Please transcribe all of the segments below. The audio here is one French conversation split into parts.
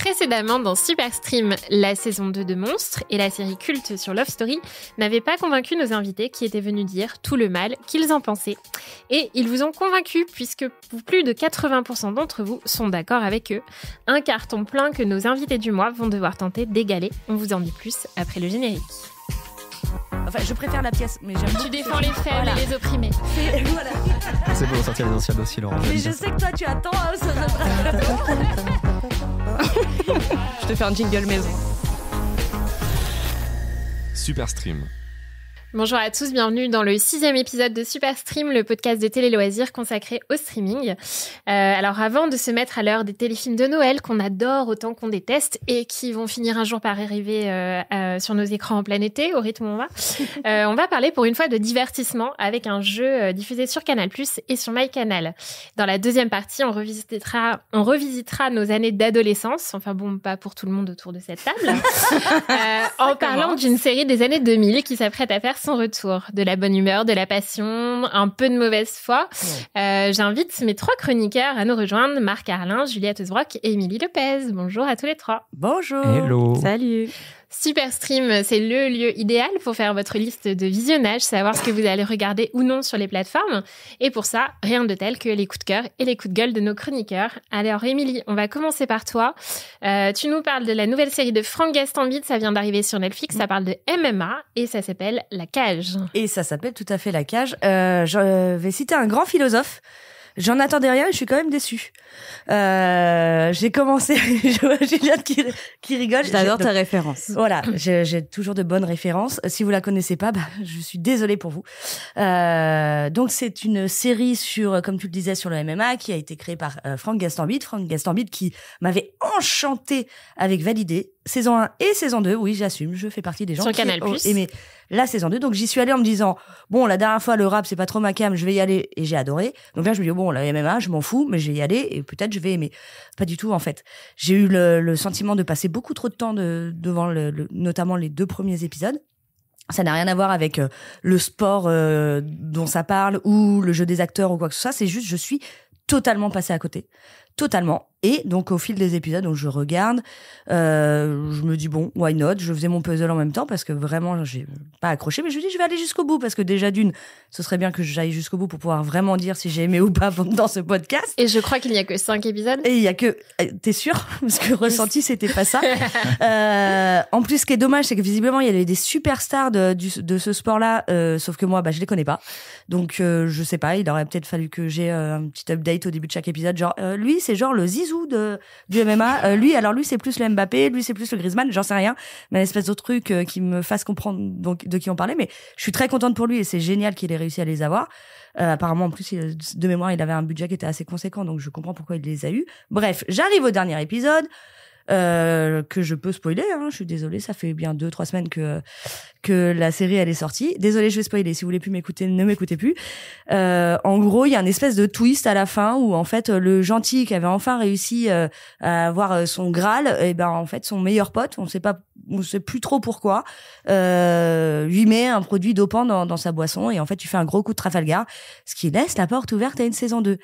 Précédemment dans Super Stream, la saison 2 de Monstres et la série culte sur Love Story n'avaient pas convaincu nos invités qui étaient venus dire tout le mal qu'ils en pensaient. Et ils vous ont convaincus puisque plus de 80% d'entre vous sont d'accord avec eux. Un carton plein que nos invités du mois vont devoir tenter d'égaler. On vous en dit plus après le générique. Enfin, je préfère la pièce, mais j'aime. Tu défends les faibles et les opprimés. Voilà. C'est pour sortir les anciens dossiers, Laurent. Mais je sais que toi, tu attends. Je te fais un jingle maison. Super Stream. Bonjour à tous, bienvenue dans le 6e épisode de Super Stream, le podcast de télé-loisirs consacré au streaming. Alors avant de se mettre à l'heure des téléfilms de Noël qu'on adore autant qu'on déteste et qui vont finir un jour par arriver sur nos écrans en plein été, au rythme où on va parler pour une fois de divertissement avec un jeu diffusé sur Canal+ et sur MyCanal. Dans la deuxième partie, on revisitera nos années d'adolescence, enfin bon, pas pour tout le monde autour de cette table, en parlant d'une série des années 2000 qui s'apprête à faire son retour. De la bonne humeur, de la passion, un peu de mauvaise foi. J'invite mes 3 chroniqueurs à nous rejoindre, Marc Arlin, Juliette Osbrock et Émilie Lopez. Bonjour à tous les 3. Bonjour. Hello. Salut. Super Stream, c'est le lieu idéal pour faire votre liste de visionnage, savoir ce que vous allez regarder ou non sur les plateformes. Et pour ça, rien de tel que les coups de cœur et les coups de gueule de nos chroniqueurs. Alors Émilie, on va commencer par toi. Tu nous parles de la nouvelle série de Franck Gastambide, ça vient d'arriver sur Netflix, ça parle de MMA et ça s'appelle La Cage. Et ça s'appelle tout à fait La Cage. Je vais citer un grand philosophe. J'en attendais rien et je suis quand même déçue. J'ai commencé... Je vois Juliette qui rigole. J'adore ta référence. Voilà, j'ai toujours de bonnes références. Si vous la connaissez pas, je suis désolée pour vous. Donc c'est une série sur, comme tu le disais, sur le MMA qui a été créée par Franck Gastambide. Franck Gastambide qui m'avait enchanté avec Validé. Saison 1 et saison 2, oui, j'assume, je fais partie des gens sur qui Canal+. ont aimé la saison 2. Donc j'y suis allée en me disant, bon, la dernière fois, le rap, c'est pas trop ma cam, je vais y aller, et j'ai adoré. Donc là, je me dis, bon, la MMA, je m'en fous, mais je vais y aller, et peut-être je vais aimer. Pas du tout, en fait. J'ai eu le sentiment de passer beaucoup trop de temps devant notamment les 2 premiers épisodes. Ça n'a rien à voir avec le sport dont ça parle, ou le jeu des acteurs, ou quoi que ce soit. C'est juste, je suis totalement passée à côté. Totalement. Et donc, au fil des épisodes, donc je regarde, je me dis, bon, why not? Je faisais mon puzzle en même temps parce que vraiment, j'ai pas accroché, mais je me dis, je vais aller jusqu'au bout parce que déjà d'une, ce serait bien que j'aille jusqu'au bout pour pouvoir vraiment dire si j'ai aimé ou pas dans ce podcast. Et je crois qu'il n'y a que 5 épisodes. Et il y a que, t'es sûr? Parce que ressenti, c'était pas ça. En plus, ce qui est dommage, c'est que visiblement, il y avait des superstars de ce sport-là, sauf que moi, je les connais pas. Donc, je sais pas, il aurait peut-être fallu que j'ai un petit update au début de chaque épisode. Genre, lui, c'est genre le Zizou du MMA. Lui, c'est plus le Mbappé, lui, c'est plus le Griezmann, j'en sais rien. Mais une espèce de truc qui me fasse comprendre donc de qui on parlait. Mais je suis très contente pour lui et c'est génial qu'il ait réussi à les avoir. Apparemment, en plus, de mémoire, il avait un budget qui était assez conséquent, donc je comprends pourquoi il les a eus. Bref, j'arrive au dernier épisode. Que je peux spoiler, je suis désolée, ça fait bien 2-3 semaines que la série elle est sortie. Désolée, je vais spoiler, si vous voulez plus m'écouter, ne m'écoutez plus. En gros, il y a une espèce de twist à la fin où en fait le gentil qui avait enfin réussi à avoir son Graal, et en fait son meilleur pote, on sait plus trop pourquoi, lui met un produit dopant dans sa boisson et en fait tu fais un gros coup de Trafalgar, ce qui laisse la porte ouverte à une saison 2.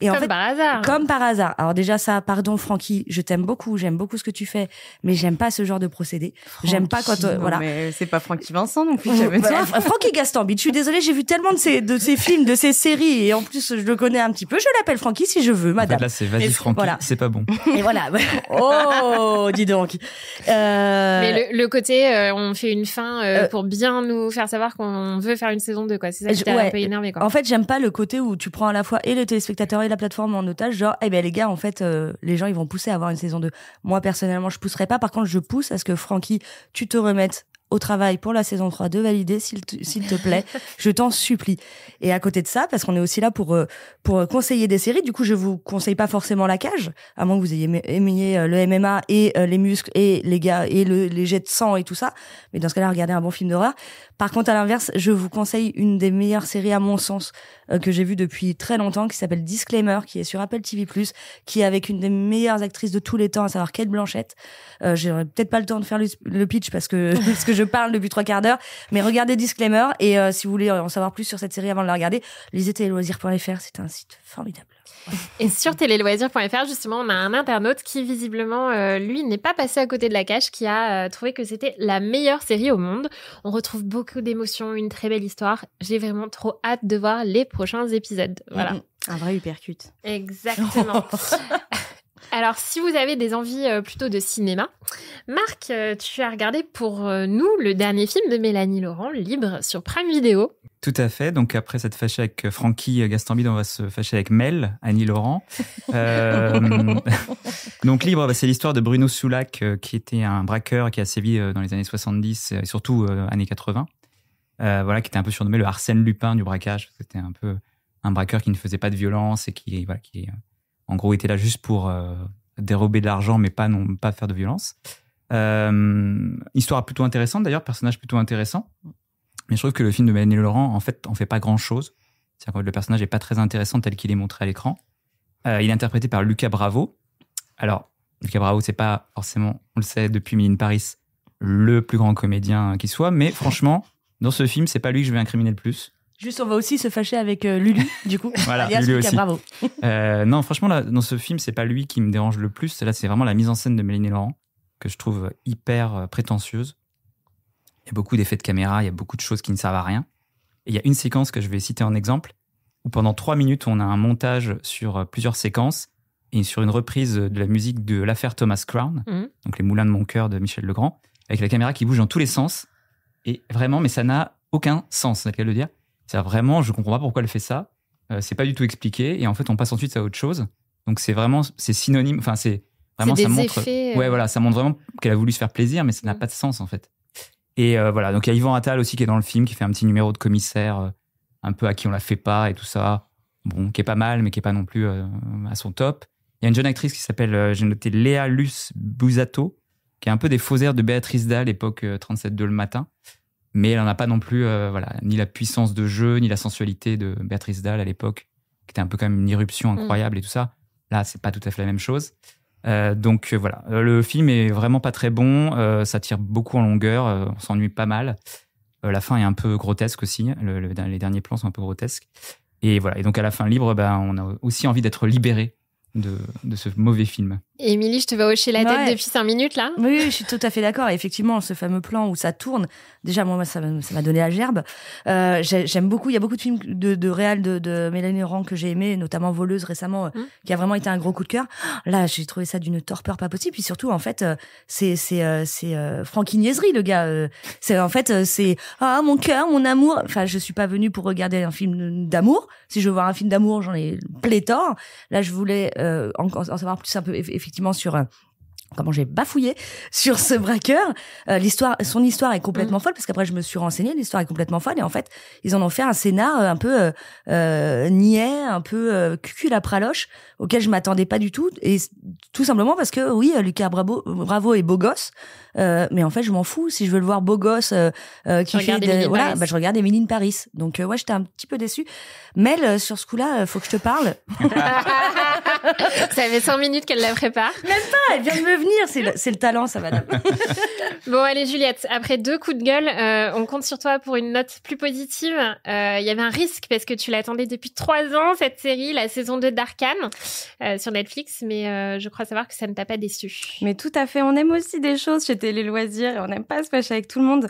Et comme en fait, par hasard. Comme par hasard. Alors déjà ça, pardon Francky, je t'aime beaucoup, j'aime beaucoup ce que tu fais, mais j'aime pas ce genre de procédé. J'aime pas quand voilà. Mais c'est pas Francky Vincent non plus. Toi. Francky Gastambide. Je suis désolée, j'ai vu tellement de ces films, de ces séries, et en plus je le connais un petit peu. Je l'appelle Francky si je veux, madame. En fait, là c'est vas-y Francky, voilà. C'est pas bon. Et voilà. Oh, dis donc. Mais le côté, on fait une fin pour bien nous faire savoir qu'on veut faire une saison 2, quoi. C'est ça qui t'a un peu énervé, quoi. En fait, j'aime pas le côté où tu prends à la fois et les téléspectateurs et la plateforme en otage, genre, les gars, en fait, les gens, ils vont pousser à avoir une saison 2. Moi, personnellement, je pousserai pas. Par contre, je pousse à ce que Francky, tu te remettes au travail pour la saison 3 de Valider, s'il te plaît. Je t'en supplie. Et à côté de ça, parce qu'on est aussi là pour conseiller des séries, du coup, je vous conseille pas forcément La Cage, à moins que vous ayez aimé le MMA et les muscles et les gars et les jets de sang et tout ça. Mais dans ce cas-là, regardez un bon film d'horreur. Par contre, à l'inverse, je vous conseille une des meilleures séries, à mon sens, que j'ai vue depuis très longtemps, qui s'appelle Disclaimer, qui est sur Apple TV+, qui est avec une des meilleures actrices de tous les temps, à savoir Cate Blanchett. J'aurais peut-être pas le temps de faire le pitch parce que je parle depuis 3 quarts d'heure, mais regardez Disclaimer, et si vous voulez en savoir plus sur cette série avant de la regarder, lisez télé-loisirs.fr, c'est un site formidable. Et sur téléloisirs.fr, justement, on a un internaute qui, visiblement, lui, n'est pas passé à côté de la cache, qui a trouvé que c'était la meilleure série au monde. On retrouve beaucoup d'émotions, une très belle histoire. J'ai vraiment trop hâte de voir les prochains épisodes. Voilà. Un vrai uppercut. Exactement. Alors, si vous avez des envies plutôt de cinéma, Marc, tu as regardé pour nous le dernier film de Mélanie Laurent, Libre, sur Prime Video. Tout à fait. Donc, après s'être fâché avec Francky Gastambide, on va se fâcher avec Mel, Annie Laurent. Donc, Libre, c'est l'histoire de Bruno Soulac, qui était un braqueur qui a sévi dans les années 70 et surtout années 80. Voilà, qui était un peu surnommé le Arsène Lupin du braquage. C'était un peu un braqueur qui ne faisait pas de violence et qui en gros, était là juste pour dérober de l'argent, mais pas faire de violence. Histoire plutôt intéressante, d'ailleurs, personnage plutôt intéressant. Mais je trouve que le film de Mélanie Laurent, en fait, en fait pas grand-chose. C'est-à-dire que le personnage n'est pas très intéressant tel qu'il est montré à l'écran. Il est interprété par Lucas Bravo. Alors, Lucas Bravo, c'est pas forcément, on le sait depuis Emily in Paris, le plus grand comédien qui soit. Mais franchement, dans ce film, c'est pas lui que je vais incriminer le plus. Juste, on va aussi se fâcher avec Lulu, du coup. Voilà, alias Lulu Lucas aussi. Bravo. Non, franchement, là, dans ce film, c'est pas lui qui me dérange le plus. Là, c'est vraiment la mise en scène de Mélanie Laurent que je trouve hyper prétentieuse. Il y a beaucoup d'effets de caméra, il y a beaucoup de choses qui ne servent à rien. Et il y a une séquence que je vais citer en exemple, où pendant 3 minutes, on a un montage sur plusieurs séquences et sur une reprise de la musique de l'affaire Thomas Crown, donc Les Moulins de mon cœur de Michel Legrand, avec la caméra qui bouge dans tous les sens. Et vraiment, mais ça n'a aucun sens, c'est le cas de le dire. C'est vraiment, je comprends pas pourquoi elle fait ça. C'est pas du tout expliqué. Et en fait, on passe ensuite à autre chose. Donc c'est synonyme. Enfin, c'est vraiment, c'est ça des montre. Effets, Ouais, voilà, ça montre vraiment qu'elle a voulu se faire plaisir, mais ça n'a pas de sens en fait. Et voilà, donc il y a Yvan Attal aussi qui est dans le film, qui fait un petit numéro de commissaire, un peu à qui on la fait pas et tout ça. Bon, qui est pas mal, mais qui est pas non plus à son top. Il y a une jeune actrice qui s'appelle, j'ai noté, Léa Luce Busato, qui est un peu des faux airs de Béatrice Dalle, époque 37.2 le matin. Mais elle n'en a pas non plus ni la puissance de jeu, ni la sensualité de Béatrice Dalle à l'époque, qui était un peu comme une irruption incroyable et tout ça. Là, c'est pas tout à fait la même chose. Donc voilà, le film est vraiment pas très bon, ça tire beaucoup en longueur, on s'ennuie pas mal. La fin est un peu grotesque aussi, les derniers plans sont un peu grotesques. Et voilà, et donc à la fin, Libre, on a aussi envie d'être libéré de ce mauvais film. Émilie, je te vois hocher la tête depuis 5 minutes là. Oui, je suis tout à fait d'accord. Effectivement, ce fameux plan où ça tourne, déjà moi ça m'a donné la gerbe. J'aime beaucoup, il y a beaucoup de films de réal de Mélanie Laurent que j'ai aimé, notamment Voleuse récemment, qui a vraiment été un gros coup de cœur. Là, j'ai trouvé ça d'une torpeur pas possible. Puis surtout, en fait, c'est Francky Niaiserie, le gars. C'est mon cœur, mon amour. Enfin, je suis pas venue pour regarder un film d'amour. Si je veux voir un film d'amour, j'en ai pléthore. Là, je voulais en savoir plus un peu effectivement sur comment j'ai bafouillé sur ce braqueur. Son histoire est complètement folle, parce qu'après je me suis renseignée, l'histoire est complètement folle, et en fait ils en ont fait un scénar un peu niais, un peu cucul-à-praloche, auquel je m'attendais pas du tout, et tout simplement parce que oui, Lucas Bravo est beau gosse, mais en fait je m'en fous. Si je veux le voir beau gosse qui fait je regarde Emily in Paris. Donc ouais, j'étais un petit peu déçue. Mel, sur ce coup-là, faut que je te parle. Ça fait 5 minutes qu'elle la prépare. Même pas, elle vient de me venir. C'est le talent, ça, madame. Bon, allez, Juliette, après 2 coups de gueule, on compte sur toi pour une note plus positive. Il y avait un risque parce que tu l'attendais depuis 3 ans, cette série, la saison 2 d'Arcane, sur Netflix, mais je crois savoir que ça ne t'a pas déçu. Mais tout à fait, on aime aussi des choses chez Télé Loisirs et on n'aime pas se fâcher avec tout le monde.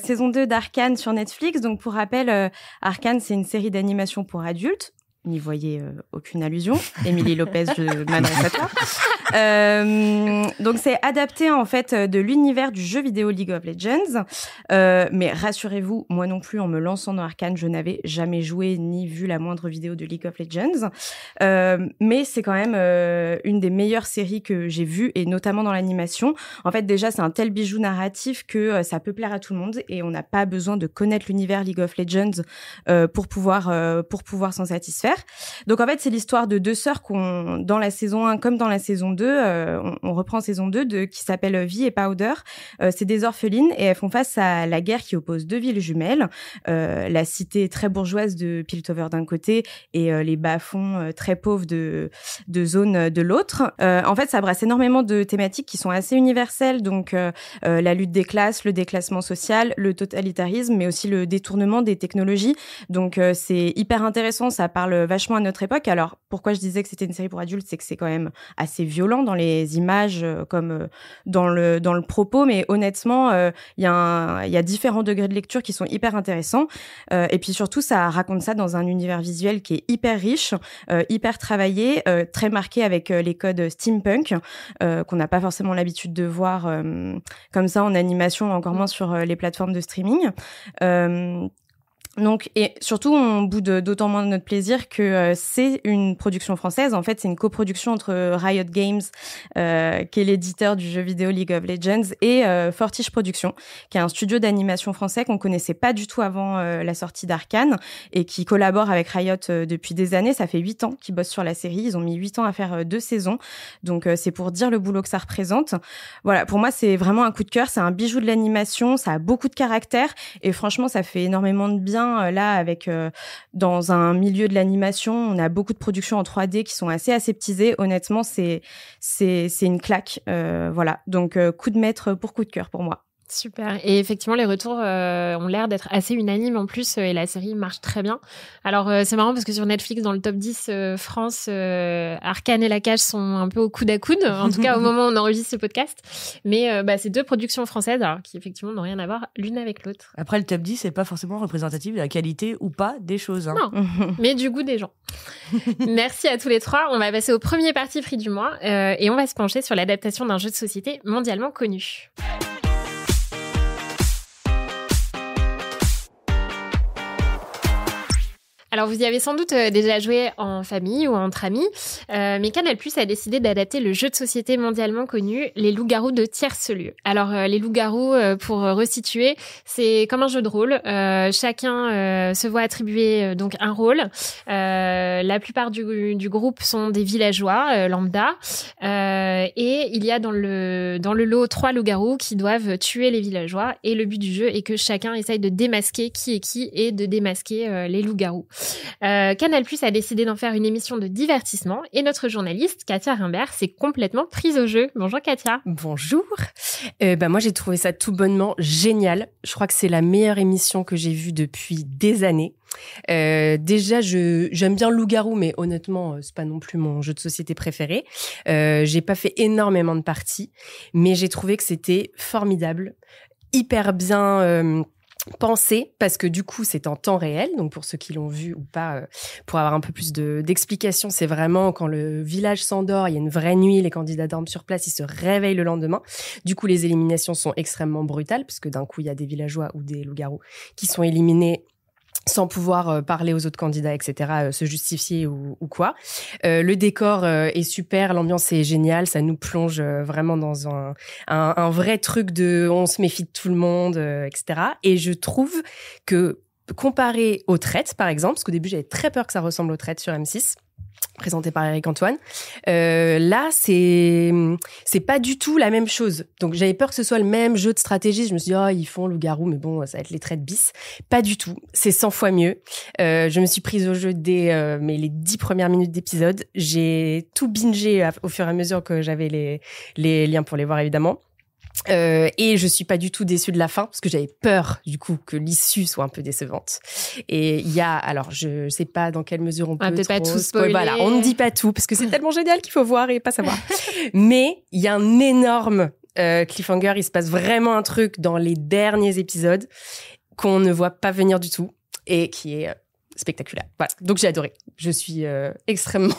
Saison 2 d'Arcane sur Netflix. Donc, pour rappel, Arcane, c'est une série d'animation pour adultes. N'y voyez aucune allusion. Émilie Lopez, je m'adresse à toi. Donc, c'est adapté, en fait, de l'univers du jeu vidéo League of Legends. Mais rassurez-vous, moi non plus, en me lançant dans Arcane, je n'avais jamais joué ni vu la moindre vidéo de League of Legends. Mais c'est quand même une des meilleures séries que j'ai vues, et notamment dans l'animation. En fait, déjà, c'est un tel bijou narratif que ça peut plaire à tout le monde, et on n'a pas besoin de connaître l'univers League of Legends pour pouvoir s'en satisfaire. Donc en fait, c'est l'histoire de 2 sœurs dans la saison 1 comme dans la saison 2, on reprend saison 2 qui s'appelle Vi et Powder. C'est des orphelines et elles font face à la guerre qui oppose 2 villes jumelles, la cité très bourgeoise de Piltover d'un côté et les bas-fonds très pauvres de zone de l'autre. En fait, ça brasse énormément de thématiques qui sont assez universelles, donc la lutte des classes, le déclassement social, le totalitarisme, mais aussi le détournement des technologies. Donc c'est hyper intéressant, ça parle vachement à notre époque. Alors, pourquoi je disais que c'était une série pour adultes, c'est que c'est quand même assez violent dans les images, comme dans le propos. Mais honnêtement, il y a différents degrés de lecture qui sont hyper intéressants. Et puis surtout, ça raconte ça dans un univers visuel qui est hyper riche, hyper travaillé, très marqué avec les codes steampunk, qu'on n'a pas forcément l'habitude de voir comme ça en animation, encore moins sur les plateformes de streaming. Donc, et surtout, on boude d'autant moins de notre plaisir que c'est une production française. En fait, c'est une coproduction entre Riot Games, qui est l'éditeur du jeu vidéo League of Legends, et Fortiche Productions, qui est un studio d'animation français qu'on connaissait pas du tout avant la sortie d'Arcane, et qui collabore avec Riot depuis des années. Ça fait 8 ans qu'ils bossent sur la série. Ils ont mis 8 ans à faire 2 saisons. Donc, c'est pour dire le boulot que ça représente. Voilà, pour moi, c'est vraiment un coup de cœur. C'est un bijou de l'animation. Ça a beaucoup de caractère. Et franchement, ça fait énormément de bien. Là, avec dans un milieu de l'animation, on a beaucoup de productions en 3D qui sont assez aseptisées. Honnêtement, c'est une claque. Voilà. Donc, coup de maître pour coup de cœur pour moi. Super. Et effectivement, les retours ont l'air d'être assez unanimes en plus, et la série marche très bien. Alors, c'est marrant parce que sur Netflix, dans le top 10 France, Arcane et La Cage sont un peu au coude à coude, en tout cas au moment où on enregistre ce podcast. Mais c'est 2 productions françaises, alors, qui effectivement n'ont rien à voir l'une avec l'autre. Après, le top 10 c'est pas forcément représentatif de la qualité ou pas des choses. Hein. Non, mais du goût des gens. Merci à tous les 3. On va passer au premier parti pris du mois, et on va se pencher sur l'adaptation d'un jeu de société mondialement connu. Alors, vous y avez sans doute déjà joué en famille ou entre amis, mais Canal+ a décidé d'adapter le jeu de société mondialement connu, Les Loups-Garous de Tierce-Lieu. Alors, Les Loups-Garous, pour resituer, c'est comme un jeu de rôle. Chacun se voit attribuer donc un rôle. La plupart du groupe sont des villageois lambda, et il y a dans le lot 3 loups-garous qui doivent tuer les villageois. Et le but du jeu est que chacun essaye de démasquer qui est qui et de démasquer les loups-garous. Canal+ a décidé d'en faire une émission de divertissement, et notre journaliste Katia Rimbert s'est complètement prise au jeu. Bonjour Katia. Bonjour. Moi j'ai trouvé ça tout bonnement génial. Je crois que c'est la meilleure émission que j'ai vue depuis des années. Déjà, j'aime bien Loup-Garou, mais honnêtement, c'est pas non plus mon jeu de société préféré. J'ai pas fait énormément de parties, mais j'ai trouvé que c'était formidable, hyper bien pensé, parce que du coup c'est en temps réel, donc pour ceux qui l'ont vu ou pas, pour avoir un peu plus d'explications, c'est vraiment quand le village s'endort, il y a une vraie nuit, les candidats dorment sur place, ils se réveillent le lendemain. Du coup les éliminations sont extrêmement brutales, parce que d'un coup il y a des villageois ou des loups-garous qui sont éliminés sans pouvoir parler aux autres candidats, etc., se justifier ou quoi. Le décor est super, l'ambiance est géniale, ça nous plonge vraiment dans un vrai truc de on se méfie de tout le monde, etc. Et je trouve que, comparé aux traites, par exemple, parce qu'au début j'avais très peur que ça ressemble aux traites sur M6, présenté par Eric Antoine. Là, c'est pas du tout la même chose. Donc, j'avais peur que ce soit le même jeu de stratégie. Je me suis dit, ils font loup-garou, mais bon, ça va être les traites bis. Pas du tout. C'est 100 fois mieux. Je me suis prise au jeu dès les 10 premières minutes d'épisode. J'ai tout bingé au fur et à mesure que j'avais les liens pour les voir, évidemment. Et je suis pas du tout déçue de la fin, parce que j'avais peur du coup que l'issue soit un peu décevante. Et il y a, alors je sais pas dans quelle mesure on peut peut-être pas tout spoiler. Voilà, on ne dit pas tout parce que c'est tellement génial qu'il faut voir et pas savoir. Mais il y a un énorme cliffhanger, il se passe vraiment un truc dans les derniers épisodes qu'on ne voit pas venir du tout et qui est spectaculaire. Voilà. Donc j'ai adoré. Je suis extrêmement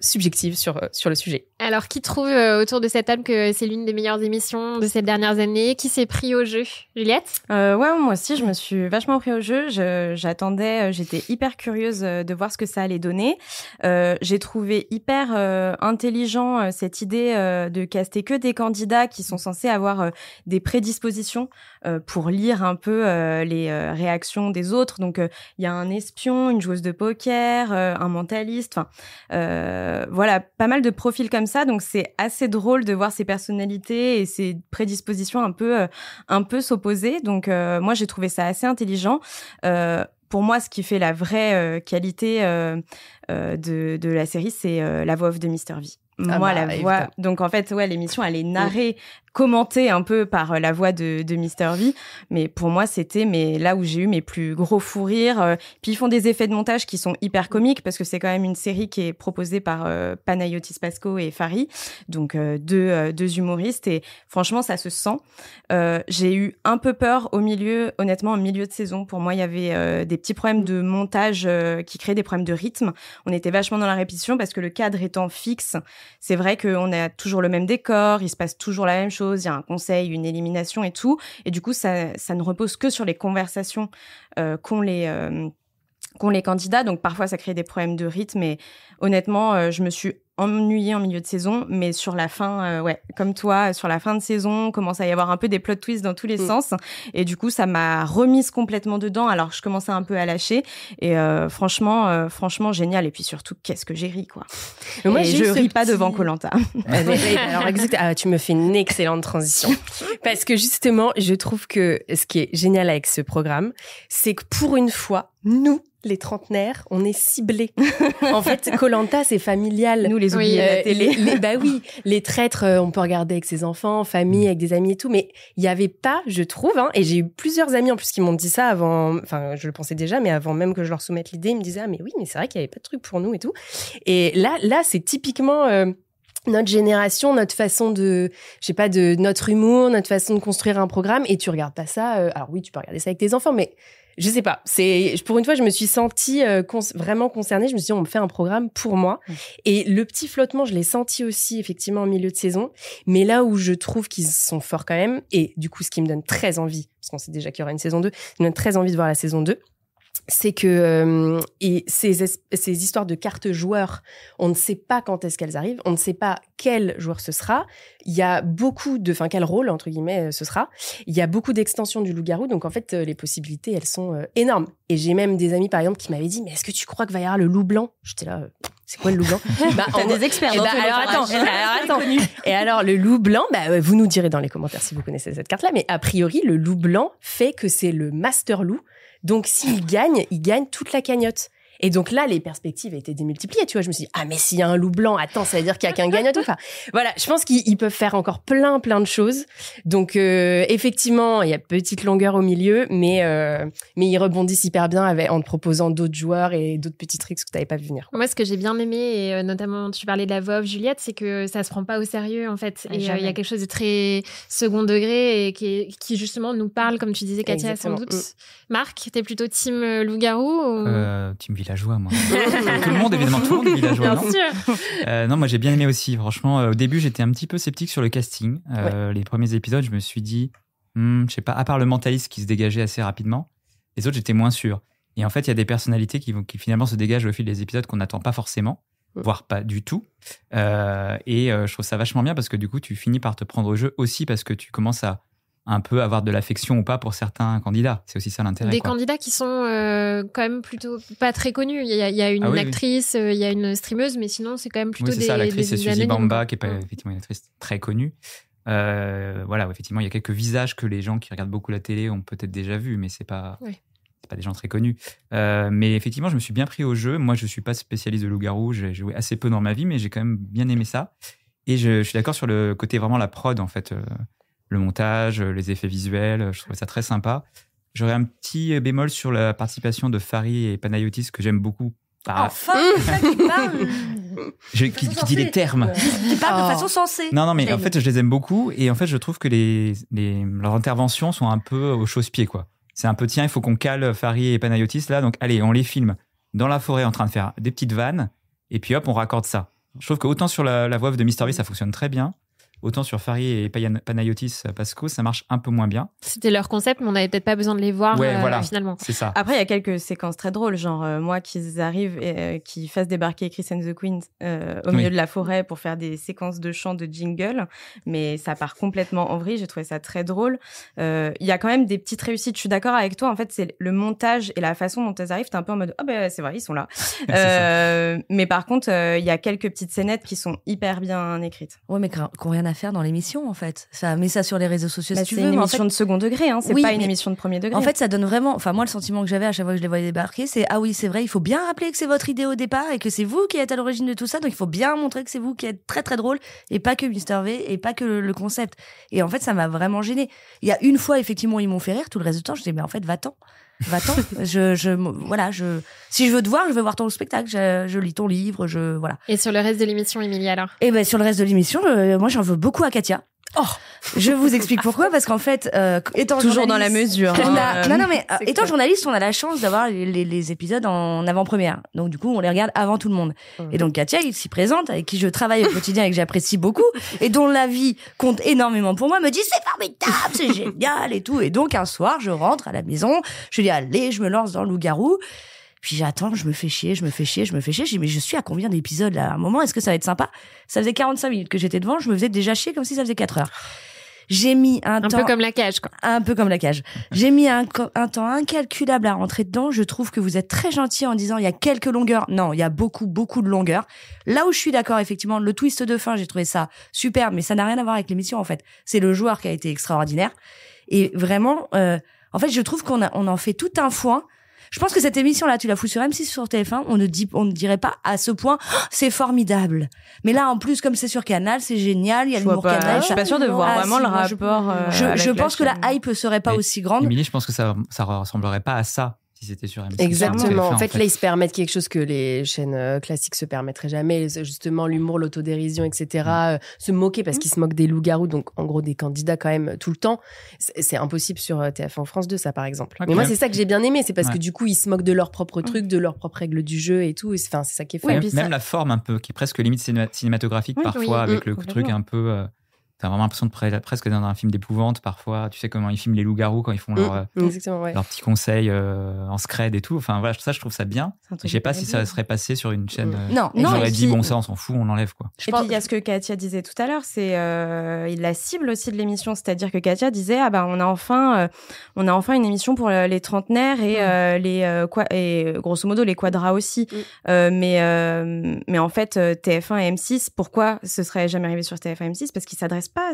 subjective sur le sujet. Alors, qui trouve autour de cette table que c'est l'une des meilleures émissions de ces dernières années? Qui s'est pris au jeu? Juliette? Ouais, moi aussi, je me suis vachement pris au jeu. J'attendais, j'étais hyper curieuse de voir ce que ça allait donner. J'ai trouvé hyper intelligent cette idée de caster que des candidats qui sont censés avoir des prédispositions pour lire un peu les réactions des autres. Donc, il y a un espion, une joueuse de poker, un mentaliste, voilà, pas mal de profils comme ça. Donc c'est assez drôle de voir ces personnalités et ces prédispositions un peu s'opposer. Donc moi j'ai trouvé ça assez intelligent. Pour moi, ce qui fait la vraie qualité de la série, c'est la voix off de Mr V. Moi, la voix. Donc, en fait, ouais, l'émission, elle est narrée commenté un peu par la voix de Mr V, mais pour moi c'était là où j'ai eu mes plus gros fous rires. Puis ils font des effets de montage qui sont hyper comiques parce que c'est quand même une série qui est proposée par Panayotis Pasco et Fari, donc deux humoristes, et franchement ça se sent. J'ai eu un peu peur au milieu de saison. Pour moi il y avait des petits problèmes de montage qui créaient des problèmes de rythme. On était vachement dans la répétition parce que le cadre étant fixe, c'est vrai qu'on a toujours le même décor, il se passe toujours la même chose. Il y a un conseil, une élimination et tout. Et du coup, ça ne repose que sur les conversations qu'ont les candidats. Donc, parfois, ça crée des problèmes de rythme. Et honnêtement, je me suis ennuyée en milieu de saison. Mais sur la fin, comme toi, sur la fin de saison, commence à y avoir un peu des plot twists dans tous les sens. Et du coup, ça m'a remise complètement dedans. Alors, je commençais un peu à lâcher. Et franchement, génial. Et puis surtout, qu'est-ce que j'ai ri, quoi. Mais moi, je ris pas devant Koh-Lanta. Alors, tu me fais une excellente transition. Parce que justement, je trouve que ce qui est génial avec ce programme, c'est que pour une fois, nous, les trentenaires, on est ciblés. En fait, Koh-Lanta, c'est familial. Nous, les oubliés de la télé. Bah oui, les traîtres, on peut regarder avec ses enfants, famille, avec des amis et tout, mais il n'y avait pas, je trouve, et j'ai eu plusieurs amis en plus qui m'ont dit ça avant, enfin, je le pensais déjà, mais avant même que je leur soumette l'idée, ils me disaient, ah, mais oui, mais c'est vrai qu'il n'y avait pas de truc pour nous et tout. Et là, c'est typiquement notre génération, notre façon de notre humour, notre façon de construire un programme, et tu regardes pas ça, alors oui, tu peux regarder ça avec tes enfants, mais je sais pas, pour une fois, je me suis sentie vraiment concernée. Je me suis dit, on me fait un programme pour moi. Et le petit flottement, je l'ai senti aussi, effectivement, en milieu de saison. Mais là où je trouve qu'ils sont forts quand même, et du coup, ce qui me donne très envie, parce qu'on sait déjà qu'il y aura une saison 2, ça me donne très envie de voir la saison 2, c'est que et ces histoires de cartes joueurs, on ne sait pas quand est-ce qu'elles arrivent, on ne sait pas quel joueur ce sera. Il y a beaucoup quel rôle entre guillemets ce sera. Il y a beaucoup d'extensions du loup-garou, donc en fait les possibilités elles sont énormes. Et j'ai même des amis par exemple qui m'avaient dit mais est-ce que tu crois que va y avoir le loup blanc? J'étais là c'est quoi le loup blanc? T'as des experts. Alors attends. Et alors le loup blanc, vous nous direz dans les commentaires si vous connaissez cette carte-là, mais a priori le loup blanc fait que c'est le master loup. Donc, s'il gagne, il gagne toute la cagnotte. Et donc là, les perspectives étaient démultipliées, tu vois. Je me suis dit, ah, mais s'il y a un loup blanc, attends, ça veut dire qu'il y a qu'un gagnant. Enfin, voilà, je pense qu'ils peuvent faire encore plein de choses. Donc, effectivement, il y a petite longueur au milieu, mais ils rebondissent hyper bien en te proposant d'autres joueurs et d'autres petits tricks que tu n'avais pas vu venir. Moi, ce que j'ai bien aimé, et notamment, tu parlais de la voix off, Juliette, c'est que ça se prend pas au sérieux, en fait. Et il y a quelque chose de très second degré et qui justement nous parle, comme tu disais, Katia, sans doute. Marc, t'es plutôt team loup-garou ou... Team villageois, moi. Tout le monde, évidemment, tout le monde est villageois. Bien sûr. Non, moi, j'ai bien aimé aussi. Franchement, au début, j'étais un petit peu sceptique sur le casting. Les premiers épisodes, je me suis dit, je sais pas, à part le mentaliste qui se dégageait assez rapidement, les autres, j'étais moins sûr. Et en fait, il y a des personnalités qui finalement se dégagent au fil des épisodes qu'on n'attend pas forcément, voire pas du tout. Et je trouve ça vachement bien parce que du coup, tu finis par te prendre au jeu aussi parce que tu commences à un peu avoir de l'affection ou pas pour certains candidats. C'est aussi ça l'intérêt. Des candidats qui sont quand même plutôt pas très connus. Il y a une actrice, il y a une streameuse, mais sinon, c'est quand même plutôt c'est ça, l'actrice, c'est Suzy Bamba, qui est pas effectivement une actrice très connue. Voilà, effectivement, il y a quelques visages que les gens qui regardent beaucoup la télé ont peut-être déjà vus, mais c'est pas des gens très connus. Mais effectivement, je me suis bien pris au jeu. Moi, je suis pas spécialiste de loup-garou. J'ai joué assez peu dans ma vie, mais j'ai quand même bien aimé ça. Et je suis d'accord sur le côté vraiment la prod, en fait. Le montage, les effets visuels, je trouvais ça très sympa. J'aurais un petit bémol sur la participation de Fari et Panayotis que j'aime beaucoup. Enfin, qui parle qui dit les termes. Qui parle de façon sensée. Non, mais en fait, je les aime beaucoup et en fait, je trouve que leurs interventions sont un peu au chausse-pied, quoi. C'est un peu, tiens, il faut qu'on cale Fari et Panayotis là, donc allez, on les filme dans la forêt en train de faire des petites vannes et puis hop, on raccorde ça. Je trouve qu'autant sur la voix off de Mr V, ça fonctionne très bien. Autant sur Fari et Panayotis Pasco, ça marche un peu moins bien. C'était leur concept, mais on n'avait peut-être pas besoin de les voir finalement. C'est ça. Après, il y a quelques séquences très drôles, genre moi qu'ils arrivent et qu'ils fassent débarquer Chris and the Queen au milieu de la forêt pour faire des séquences de chants de jingle, mais ça part complètement en vrille. J'ai trouvé ça très drôle. Il y a quand même des petites réussites. Je suis d'accord avec toi. En fait, c'est le montage et la façon dont elles arrivent. T'es un peu en mode c'est vrai, ils sont là. Mais par contre, il y a quelques petites scénettes qui sont hyper bien écrites. Ouais, mais qu'on rien à à faire dans l'émission, en fait. Ça met ça sur les réseaux sociaux si tu C'est veux. une mais en émission fait, de second degré, hein. C'est oui, pas une mais émission de premier degré. en fait, ça donne vraiment. Enfin, moi, le sentiment que j'avais à chaque fois que je les voyais débarquer, c'est ah oui, c'est vrai, il faut bien rappeler que c'est votre idée au départ et que c'est vous qui êtes à l'origine de tout ça. Donc, il faut bien montrer que c'est vous qui êtes très très drôle et pas que Mister V et pas que le concept. Et en fait, ça m'a vraiment gênée. Il y a une fois, effectivement, ils m'ont fait rire. Tout le reste du temps, je dis mais en fait, va-t'en. Si je veux te voir, je vais voir ton spectacle. Je lis ton livre. Voilà. Et sur le reste de l'émission, Émilie, alors? Et ben sur le reste de l'émission, moi, j'en veux beaucoup à Katia. Oh, je vous explique pourquoi, parce qu'en fait, étant toujours dans la mesure. Non, mais étant journaliste, on a la chance d'avoir les épisodes en avant-première. Donc du coup, on les regarde avant tout le monde. Et donc Katia, ici présente, avec qui je travaille au quotidien et que j'apprécie beaucoup, et dont la vie compte énormément pour moi, me dit c'est formidable, c'est génial et tout. Et donc un soir, je rentre à la maison, je dis allez, je me lance dans le loup-garou. Puis j'attends, je me fais chier. Je dis, mais je suis à combien d'épisodes là? À un moment, est-ce que ça va être sympa? Ça faisait 45 minutes que j'étais devant, je me faisais déjà chier comme si ça faisait 4 heures. J'ai mis un temps... Un peu comme la cage, quoi. Un peu comme la cage. J'ai mis un temps incalculable à rentrer dedans. Je trouve que vous êtes très gentil en disant il y a quelques longueurs. Non, il y a beaucoup de longueurs. Là où je suis d'accord, effectivement, le twist de fin, j'ai trouvé ça super, mais ça n'a rien à voir avec l'émission, en fait. C'est le joueur qui a été extraordinaire. Et vraiment, en fait, je trouve qu'on en fait tout un foin. Je pense que cette émission-là, tu la fous sur M6, sur TF1, on ne dirait pas à ce point, oh, c'est formidable. Mais là, en plus, comme c'est sur Canal, c'est génial, il y a l'humour Canal. Je suis pas sûre de voir vraiment le rapport. Je pense que la hype serait pas aussi grande. Émilie, je pense que ça ressemblerait pas à ça. Si c'était sur M6. Exactement. En fait, là, ils se permettent quelque chose que les chaînes classiques se permettraient jamais. Justement, l'humour, l'autodérision, etc. Se moquer parce qu'ils se moquent des loups-garous, donc en gros des candidats quand même tout le temps. C'est impossible sur TF1 France 2, ça par exemple. Okay. Mais moi, c'est ça que j'ai bien aimé, c'est parce que du coup, ils se moquent de leurs propres trucs, de leurs propres règles du jeu et tout. Enfin, c'est ça qui est fou. Oui, même la forme un peu, qui est presque limite cinématographique parfois, avec le truc un peu... T'as vraiment l'impression de presque dans un film d'épouvante parfois. Tu sais comment ils filment les loups-garous quand ils font leurs petits conseils en scred et tout. Enfin voilà, ça je trouve ça bien. Je sais pas si ça serait passé sur une chaîne. Non, j'aurais dit bon ça on s'en fout, on l'enlève quoi. Et puis il y a ce que Katia disait tout à l'heure, c'est la cible aussi de l'émission, c'est-à-dire que Katia disait on a enfin une émission pour les trentenaires et grosso modo les quadras aussi. Mais en fait TF1 et M6, pourquoi ce serait jamais arrivé sur TF1 et M6? Parce qu'ils s'adressent pas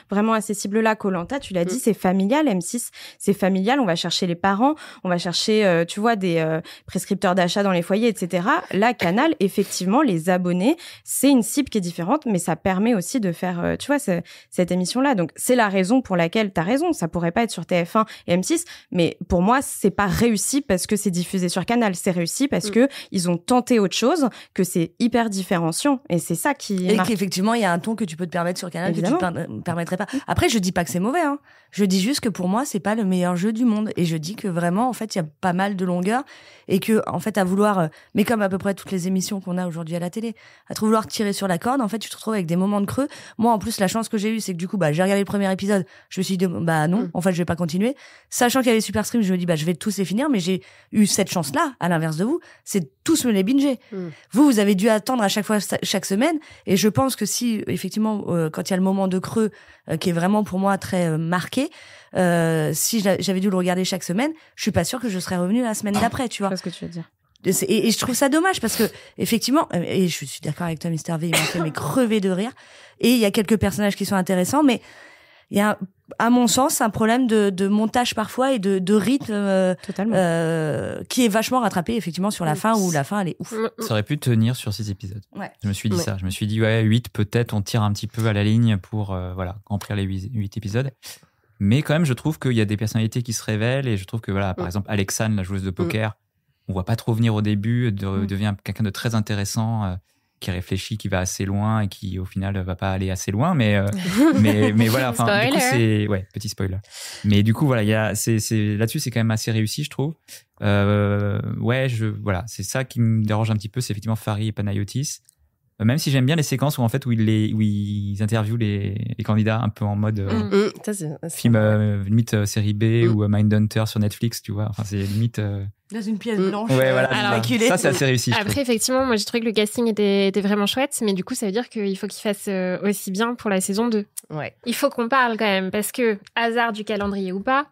vraiment à ces cibles-là. Koh-Lanta, tu l'as dit, c'est familial. M6, c'est familial. On va chercher les parents, on va chercher, tu vois, des prescripteurs d'achat dans les foyers, etc. Là, Canal, effectivement, les abonnés, c'est une cible qui est différente, mais ça permet aussi de faire, tu vois, cette émission-là. Donc, c'est la raison pour laquelle t'as raison. Ça pourrait pas être sur TF1 et M6, mais pour moi, c'est pas réussi parce que c'est diffusé sur Canal. C'est réussi parce que ils ont tenté autre chose, que c'est hyper différenciant. Et c'est ça qui et qu'effectivement, il y a un ton que tu peux te permettre sur Canal. Évidemment. Que tu ne permettrais pas. Après, je dis pas que c'est mauvais, hein. Je dis juste que pour moi, c'est pas le meilleur jeu du monde. Et je dis que vraiment, en fait, il y a pas mal de longueur et que, en fait, à vouloir, mais comme à peu près toutes les émissions qu'on a aujourd'hui à la télé, à vouloir tirer sur la corde, en fait, tu te retrouves avec des moments de creux. Moi, en plus, la chance que j'ai eue, c'est que du coup, j'ai regardé le premier épisode. Je me suis dit, non, en fait, je vais pas continuer. Sachant qu'il y avait Superstream, je me dis, je vais tous les finir, mais j'ai eu cette chance-là, à l'inverse de vous, c'est tous me les binger. Vous avez dû attendre à chaque fois, chaque semaine. Et je pense que si, effectivement, quand il y a le moment de creux, qui est vraiment pour moi très marqué, si j'avais dû le regarder chaque semaine, je suis pas sûre que je serais revenue la semaine d'après, tu vois. Je sais ce que tu veux dire. Et je trouve ça dommage parce que effectivement, et je suis d'accord avec toi, Mister V, il m'a fait crever de rire. Et il y a quelques personnages qui sont intéressants, mais il y a, à mon sens, un problème de montage parfois et de rythme qui est vachement rattrapé effectivement sur la fin, où la fin elle est ouf. Ça aurait pu tenir sur 6 épisodes. Ouais. Je me suis dit ça. Je me suis dit 8 peut-être on tire un petit peu à la ligne pour remplir les 8 épisodes. Mais quand même, je trouve qu'il y a des personnalités qui se révèlent et je trouve que par exemple Alexandre, la joueuse de poker, on voit pas trop venir au début, devient quelqu'un de très intéressant. Qui réfléchit, qui va assez loin et qui au final va pas aller assez loin, mais voilà. Enfin, du coup c'est petit spoiler. Mais du coup voilà, c'est là-dessus c'est quand même assez réussi, je trouve. C'est ça qui me dérange un petit peu, c'est effectivement Fary et Panayotis. Même si j'aime bien les séquences où ils interviewent les candidats un peu en mode ça, c'est film limite série B ou Mindhunter sur Netflix, tu vois. Enfin c'est limite. Dans une pièce blanche. Ouais, voilà. Alors, Ça, c'est assez réussi. Après, effectivement, moi, j'ai trouvé que le casting était vraiment chouette, mais du coup, ça veut dire qu'il faut qu'il fasse aussi bien pour la saison 2. Ouais. Il faut qu'on parle quand même, parce que, hasard du calendrier ou pas,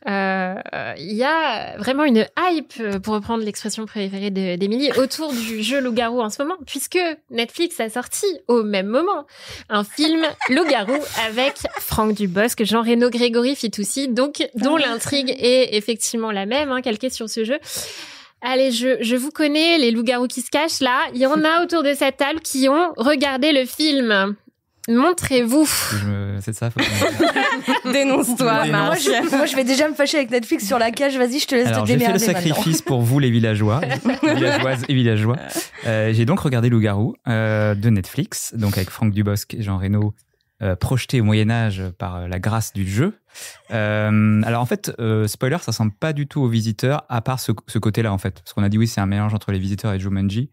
il y a vraiment une hype, pour reprendre l'expression préférée d'Émilie, autour du jeu Loup-garou en ce moment, puisque Netflix a sorti au même moment un film Loup-garou avec Franck Dubosc, Jean Reno, Grégory Fitoussi, donc dont l'intrigue est effectivement la même, calquée sur ce jeu. Allez, je vous connais, les loups-garous qui se cachent là. Il y en a autour de cette table qui ont regardé le film. Montrez-vous. C'est ça. Faut... Dénonce-toi, Moi, je vais déjà me fâcher avec Netflix sur la cage. Vas-y, je te laisse te démerder. J'ai fait le sacrifice pour vous, les villageois, villageoises et villageois. J'ai donc regardé Loup-garou de Netflix, donc avec Franck Dubosc et Jean Reno, projeté au Moyen-Âge par la grâce du jeu. Alors en fait, spoiler, ça ressemble pas du tout aux Visiteurs, à part ce côté-là en fait. Parce qu'on a dit oui, c'est un mélange entre les Visiteurs et Jumanji.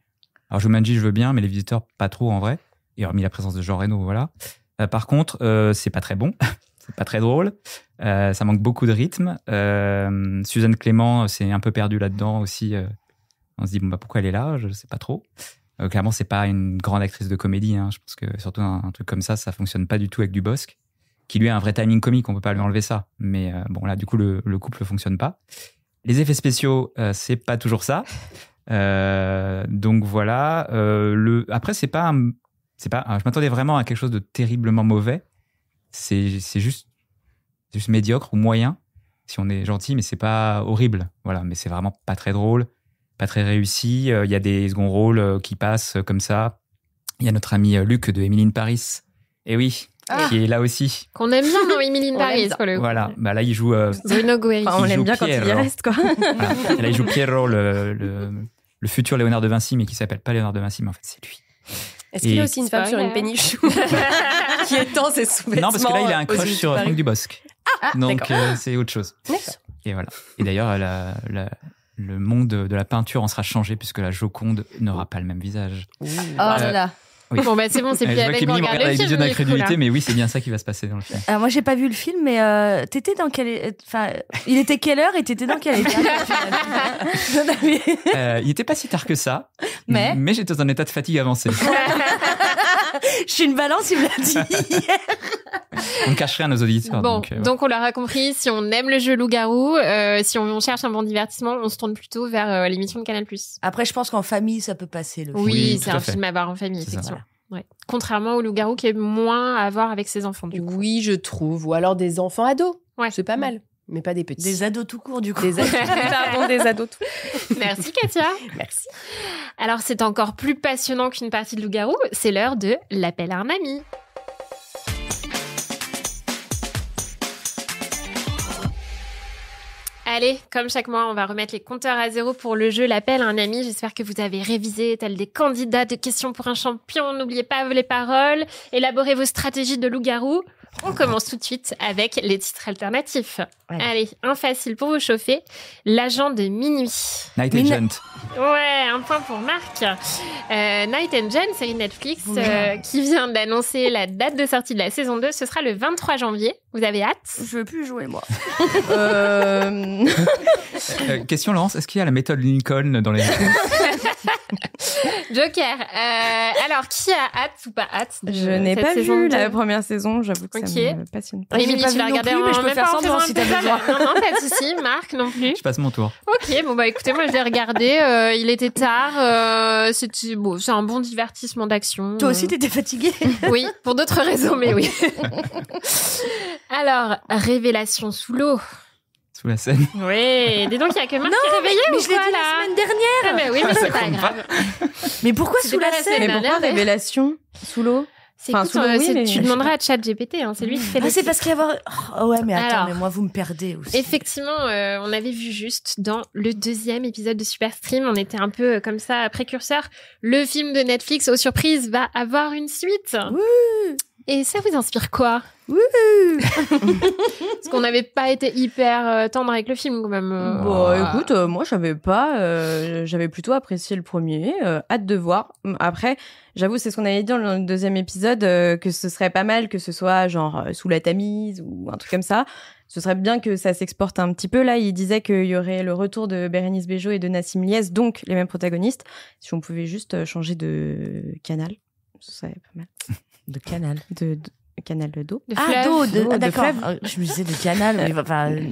Alors Jumanji, je veux bien, mais les Visiteurs, pas trop en vrai. Et hormis la présence de Jean Reno, voilà. Par contre, c'est pas très bon, c'est pas très drôle. Ça manque beaucoup de rythme. Suzanne Clément, c'est un peu perdu là-dedans aussi. On se dit pourquoi elle est là, je sais pas trop. Clairement, c'est pas une grande actrice de comédie. Je pense que surtout un truc comme ça fonctionne pas du tout avec Dubosc, qui lui a un vrai timing comique, on peut pas lui enlever ça. Mais bon, là, du coup, le couple fonctionne pas. Les effets spéciaux, c'est pas toujours ça. Donc voilà. Après, c'est pas, je m'attendais vraiment à quelque chose de terriblement mauvais. C'est juste médiocre ou moyen, si on est gentil, mais c'est pas horrible. Voilà, mais c'est vraiment pas très drôle. Pas très réussi. Il y a des seconds rôles qui passent comme ça. Il y a notre ami Luc de Emily in Paris. Et oui, qui est là aussi. Qu'on aime bien dans Emily in Paris, pour le coup. Voilà, là il joue... Bruno Guerri. On l'aime bien quand il y reste, quoi. Voilà. Là il joue Pierrot, le futur Léonard de Vinci, mais qui s'appelle pas Léonard de Vinci, mais en fait c'est lui. Est-ce qu'il y a aussi une femme sur une péniche qui étend ses sous-vêtements? Non, parce que là il a un crush sur Franck Dubosc. Donc c'est autre chose. D'accord. Et voilà. Et d'ailleurs, le monde de la peinture en sera changé puisque la Joconde n'aura pas le même visage. Oh là là. Oui. Bon, c'est bon, c'est plus la peine qu'on regarde le avec film. vision d'incrédulité, mais oui, c'est bien ça qui va se passer dans le film. Alors moi, j'ai pas vu le film, mais t'étais dans quelle... Enfin, il était quelle heure et t'étais dans quel état? Il était pas si tard que ça, mais j'étais dans un état de fatigue avancé. Je suis une balance, il me l'a dit hier. On ne cache rien à nos auditeurs. Bon, donc on l'aura compris, si on aime le jeu Loup-garou, si on cherche un bon divertissement, on se tourne plutôt vers l'émission de Canal+. Après, je pense qu'en famille, ça peut passer. Oui, c'est un film à voir en famille, effectivement. Ouais. Contrairement au Loup-garou qui est moins à voir avec ses enfants, du coup. Oui, je trouve. Ou alors des enfants ados. Ouais. C'est pas mal. Mais pas des petits. Des ados tout court, du coup. Des ados. Pardon, des ados tout. Merci, Katia. Merci. Alors, c'est encore plus passionnant qu'une partie de Loup-garou. C'est l'heure de l'appel à un ami. Allez, comme chaque mois, on va remettre les compteurs à zéro pour le jeu L'appel à un ami. J'espère que vous avez révisé tel des candidats de questions pour un champion. N'oubliez pas les paroles. Élaborez vos stratégies de loup-garou. On commence tout de suite avec les titres alternatifs. Ouais. Allez, un facile pour vous chauffer. L'agent de minuit. Night Agent. Ouais, un point pour Marc. Night Agent, série Netflix qui vient d'annoncer la date de sortie de la saison 2. Ce sera le 23 janvier. Vous avez hâte? Je veux plus jouer, moi. Question, Laurence, est-ce qu'il y a la méthode Lincoln dans les... Joker. Alors, qui a hâte ou pas hâte de Je n'ai cette pas saison vu 2? la première saison, j'avoue que ça me passionne pas. Émilie, J'ai pas tu vas vu regarder non plus, mais je peux même faire pas en semblant faisant si t'as un besoin. épisode. Non, pas de souci. Marc, non plus. Je passe mon tour. Ok, bon bah écoutez, moi je l'ai regardé. Il était tard. C'était bon, c'est un bon divertissement d'action. Toi aussi, t'étais fatiguée. Oui, pour d'autres raisons, mais oui. Alors, révélation sous l'eau. Sous la scène. Oui, dis donc, il n'y a que Marc qui est réveillé Mais ou je l'ai quoi, dit là la semaine dernière. Ah, mais oui, mais c'est pas grave. Mais pourquoi C'était sous la pas la scène? semaine Mais pourquoi dernière, révélation sous l'eau? C'est Enfin, écoute, sous l'eau, oui, mais tu je sais demanderas pas. à ChatGPT, c'est lui qui fait les C'est parce qu'il y a... Oh, ouais, mais attends, Alors, mais moi, vous me perdez aussi. Effectivement, on avait vu juste dans le 2e épisode de Superstream, on était un peu comme ça précurseur. Le film de Netflix, aux surprises, va avoir une suite. Wouh. Et ça vous inspire quoi? Wouh. Parce qu'on n'avait pas été hyper tendre avec le film quand même. Bon, écoute, moi, j'avais plutôt apprécié le premier. Hâte de voir. Après, j'avoue, c'est ce qu'on avait dit dans le 2e épisode, que ce serait pas mal que ce soit genre sous la Tamise ou un truc comme ça. ce serait bien que ça s'exporte un petit peu. Là, il disait qu'il y aurait le retour de Bérénice Bejo et de Nassim Liès, donc les mêmes protagonistes. Si on pouvait juste changer de canal, ce serait pas mal. De canal. De canal d'eau. De Ah, fleuve. d'eau, d'accord. fleuve. Je me disais de canal, mais